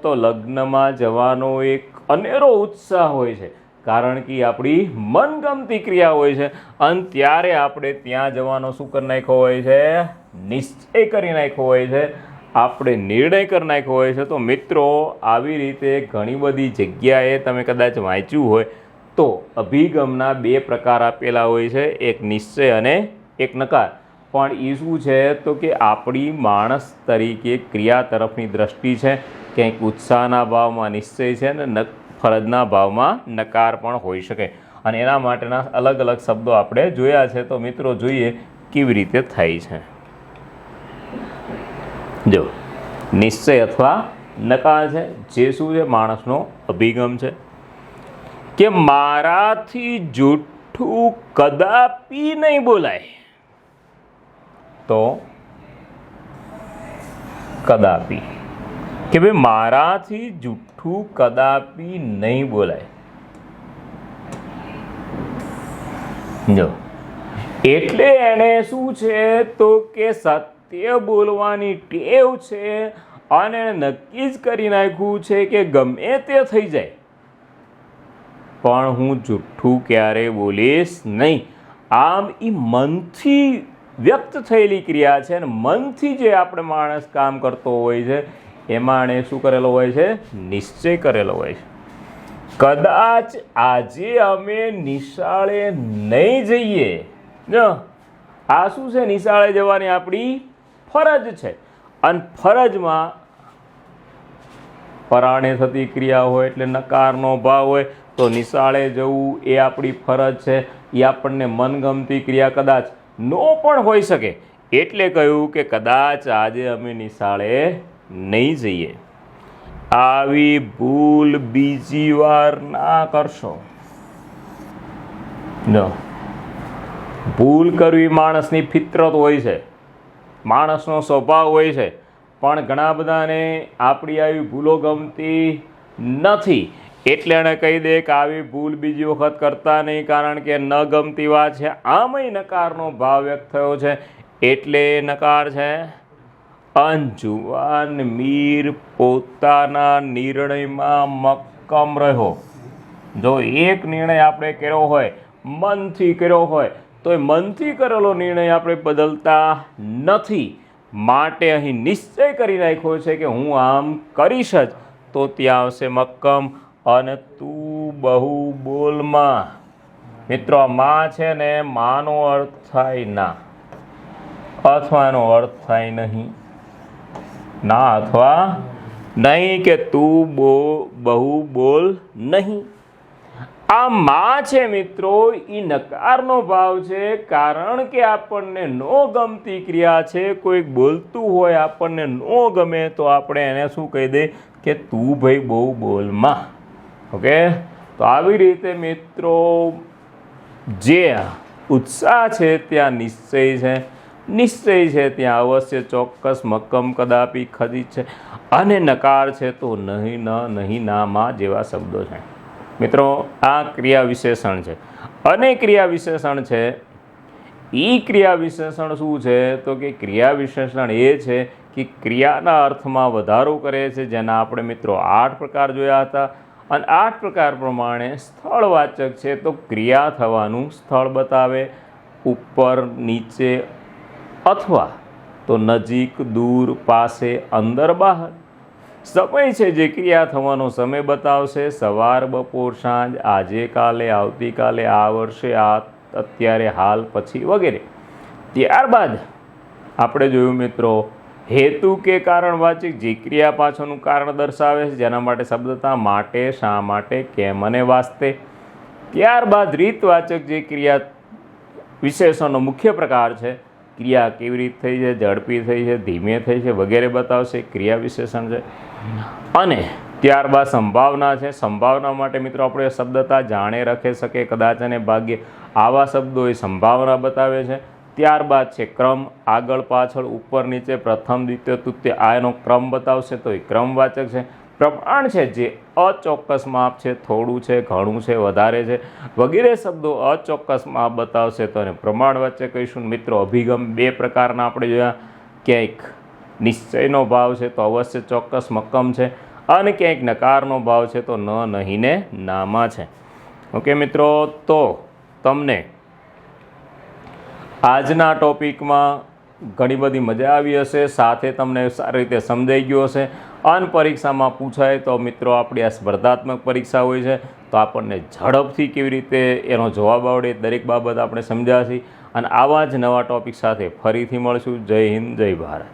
તો લગ્નમાં જવાનો એક અનેરો ઉત્સાહ હોય છે કારણ કે આપણી મનગમતી ક્રિયા હોય છે અને ત્યારે આપણે ત્યાં જવાનો શું કરી નાખ્યો હોય છે? નિશ્ચય કરી નાખ્યો હોય છે, આપણે નિર્ણય કરી નાખ્યો હોય છે. તો મિત્રો આવી રીતે ઘણી બધી જગ્યાએ તમે કદાચ વાંચ્યું હોય તો અભિગમના બે પ્રકાર આપેલા હોય છે, એક નિશ્ચય અને એક નકાર. પણ એ શું છે તો કે આપણી માણસ તરીકે ક્રિયા તરફની દ્રષ્ટિ છે. ક્યાંક ઉત્સાહના ભાવમાં નિશ્ચય છે અને ફરજના ભાવમાં નકાર પણ હોઈ શકે. અને એના માટેના અલગ અલગ શબ્દો આપણે જોયા છે. તો મિત્રો જોઈએ કેવી રીતે થાય છે. જો નિશ્ચય અથવા નકાર છે જે શું છે? માણસનો અભિગમ છે કે મારાથી જૂઠું કદાપી નહીં બોલાય. તો કદાપી કે ભાઈ મારાથી જૂઠું કદાપી નહીં બોલાય. જો એટલે એને શું છે તો કે સત્ય બોલવાની ટેવ છે અને એણે નક્કી જ કરી નાખ્યું છે કે ગમે તે થઈ જાય પણ હું જુઠ્ઠું ક્યારેય બોલીશ નહીં. આમ એ મનથી વ્યક્ત થયેલી ક્રિયા છે અને મનથી જે આપણે માણસ કામ કરતો હોય છે એમાં એણે શું કરેલો હોય છે? નિશ્ચય કરેલો હોય છે. કદાચ આજે અમે નિશાળે નહીં જઈએ. જો આ શું છે? નિશાળે જવાની આપણી ફરજ છે અને ફરજમાં પરાણે થતી ક્રિયા હોય એટલે નકારનો ભાવ હોય તો નિશાળે જવું એ આપણી ફરજ છે. એ આપણને મનગમતી ક્રિયા કદાચ ન પણ હોઈ શકે એટલે કહ્યું કે કદાચ આજે અમે નિશાળે નહીં જઈએ. આવી ભૂલ બીજી વાર ના કરશો. જો ભૂલ કરવી માણસની ફિતરત હોય છે, માણસનો સ્વભાવ હોય છે, પણ ઘણા બધાને આપણી આવી ભૂલો ગમતી નથી એટલે એણે કહી દે કે આવી ભૂલ બીજી વખત કરતા નહીં કારણ કે ન ગમતી વાત છે. આમાંય નકારનો ભાવ વ્યક્ત થયો છે એટલે નકાર છે. અનજુવાન મીર પોતાના નિર્ણયમાં મક્કમ રહ્યો. જો એક નિર્ણય આપણે કર્યો હોય, મનથી કર્યો હોય, તો એ મનથી કરેલો નિર્ણય આપણે બદલતા નથી. માટે અહીં નિશ્ચય કરી નાખ્યો છે કે હું આમ કરીશ જ. તો ત્યાં આવશે મક્કમ. અને તું બહુ બોલમાં. મિત્રો આ માં છે ને, માનો અર્થ થાય ના અથવા એનો અર્થ થાય નહીં. ના અથવા નહીં કે તું બહુ બોલ નહીં. આ માં છે મિત્રો એ નકારનો ભાવ છે કારણ કે આપણને નો ગમતી ક્રિયા છે. કોઈક બોલતું હોય આપણને નો ગમે તો આપણે એને શું કહી દે કે તું ભાઈ બહુ બોલમાં. ઓકે, તો આવી રીતે મિત્રો જે ઉત્સાહ છે ત્યાં નિશ્ચય છે, નિશ્ચય છે ત્યાં અવશ્ય ચોક્કસ મક્કમ કદાપી ખરી છે, અને નકાર છે તો નહીં ન નહીં ના માં જેવા શબ્દો છે. મિત્રો આ ક્રિયા વિશેષણ છે અને ક્રિયા વિશેષણ છે. એ ક્રિયા વિશેષણ શું છે? તો કે ક્રિયા વિશેષણ એ છે કે ક્રિયાના અર્થમાં વધારો કરે છે, જેના આપણે મિત્રો 8 પ્રકાર જોયા હતા. અને 8 પ્રકાર પ્રમાણે સ્થળવાચક છે તો ક્રિયા થવાનું સ્થળ બતાવે, ઉપર, નીચે અથવા તો નજીક, દૂર, પાસે, અંદર, બહાર. સમય છે જે ક્રિયા થવાનો સમય બતાવશે, સવાર, બપોર, સાંજ, આજે, કાલે, આવતીકાલે, આ વર્ષે, આ અત્યારે, હાલ, પછી વગેરે. ત્યારબાદ આપણે જોયું મિત્રો હેતુ કે કારણવાચક, જે ક્રિયા પાછળનું કારણ દર્શાવે છે, જેના માટે શબ્દતા માટે, શા માટે, કેમ અને વાસ્તે. ત્યારબાદ રીતવાચક, જે ક્રિયા વિશેષણનો મુખ્ય પ્રકાર છે, ક્રિયા કેવી રીતે થઈ છે, ઝડપી થઈ છે, ધીમે થઈ છે વગેરે બતાવશે, ક્રિયા વિશેષણ છે. અને ત્યારબાદ સંભાવના છે. સંભાવના માટે મિત્રો આપણે શબ્દતા જાણે, રખે, શકે, કદાચ અને ભાગ્ય આવા શબ્દો એ સંભાવના બતાવે છે. ત્યારબાદ છે ક્રમ, આગળ પાછળ, ઉપર નીચે, પ્રથમ, દ્વિતીય, તૃતીય, આ એનો ક્રમ બતાવશે તો એ ક્રમવાચક છે. પ્રમાણ છે જે અચોક્કસ માપ છે, થોડું છે, ઘણું છે, વધારે છે વગેરે શબ્દો અચોક્કસ માપ બતાવશે તો એને પ્રમાણવાચક કહીશું. મિત્રો અભિગમ 2 પ્રકારના આપણે જોયા. ક્યાંક નિશ્ચયનો ભાવ છે તો અવશ્ય ચોક્કસ મક્કમ છે, અને ક્યાંક નકારનો ભાવ છે તો ન, નહીં ને નામાં છે. ઓકે મિત્રો, તો તમને આજના ટોપિકમાં ઘણી બધી મજા આવી હશે, સાથે તમને સારી રીતે સમજાઈ ગયું હશે. અને પરીક્ષામાં પૂછાય તો મિત્રો આપણી આ સ્પર્ધાત્મક પરીક્ષા હોય છે તો આપણને ઝડપથી કેવી રીતે એનો જવાબ આવડે દરેક બાબત આપણે સમજાવી. અને આવા જ નવા ટોપિક સાથે ફરીથી મળશું. જય હિન્દ, જય ભારત.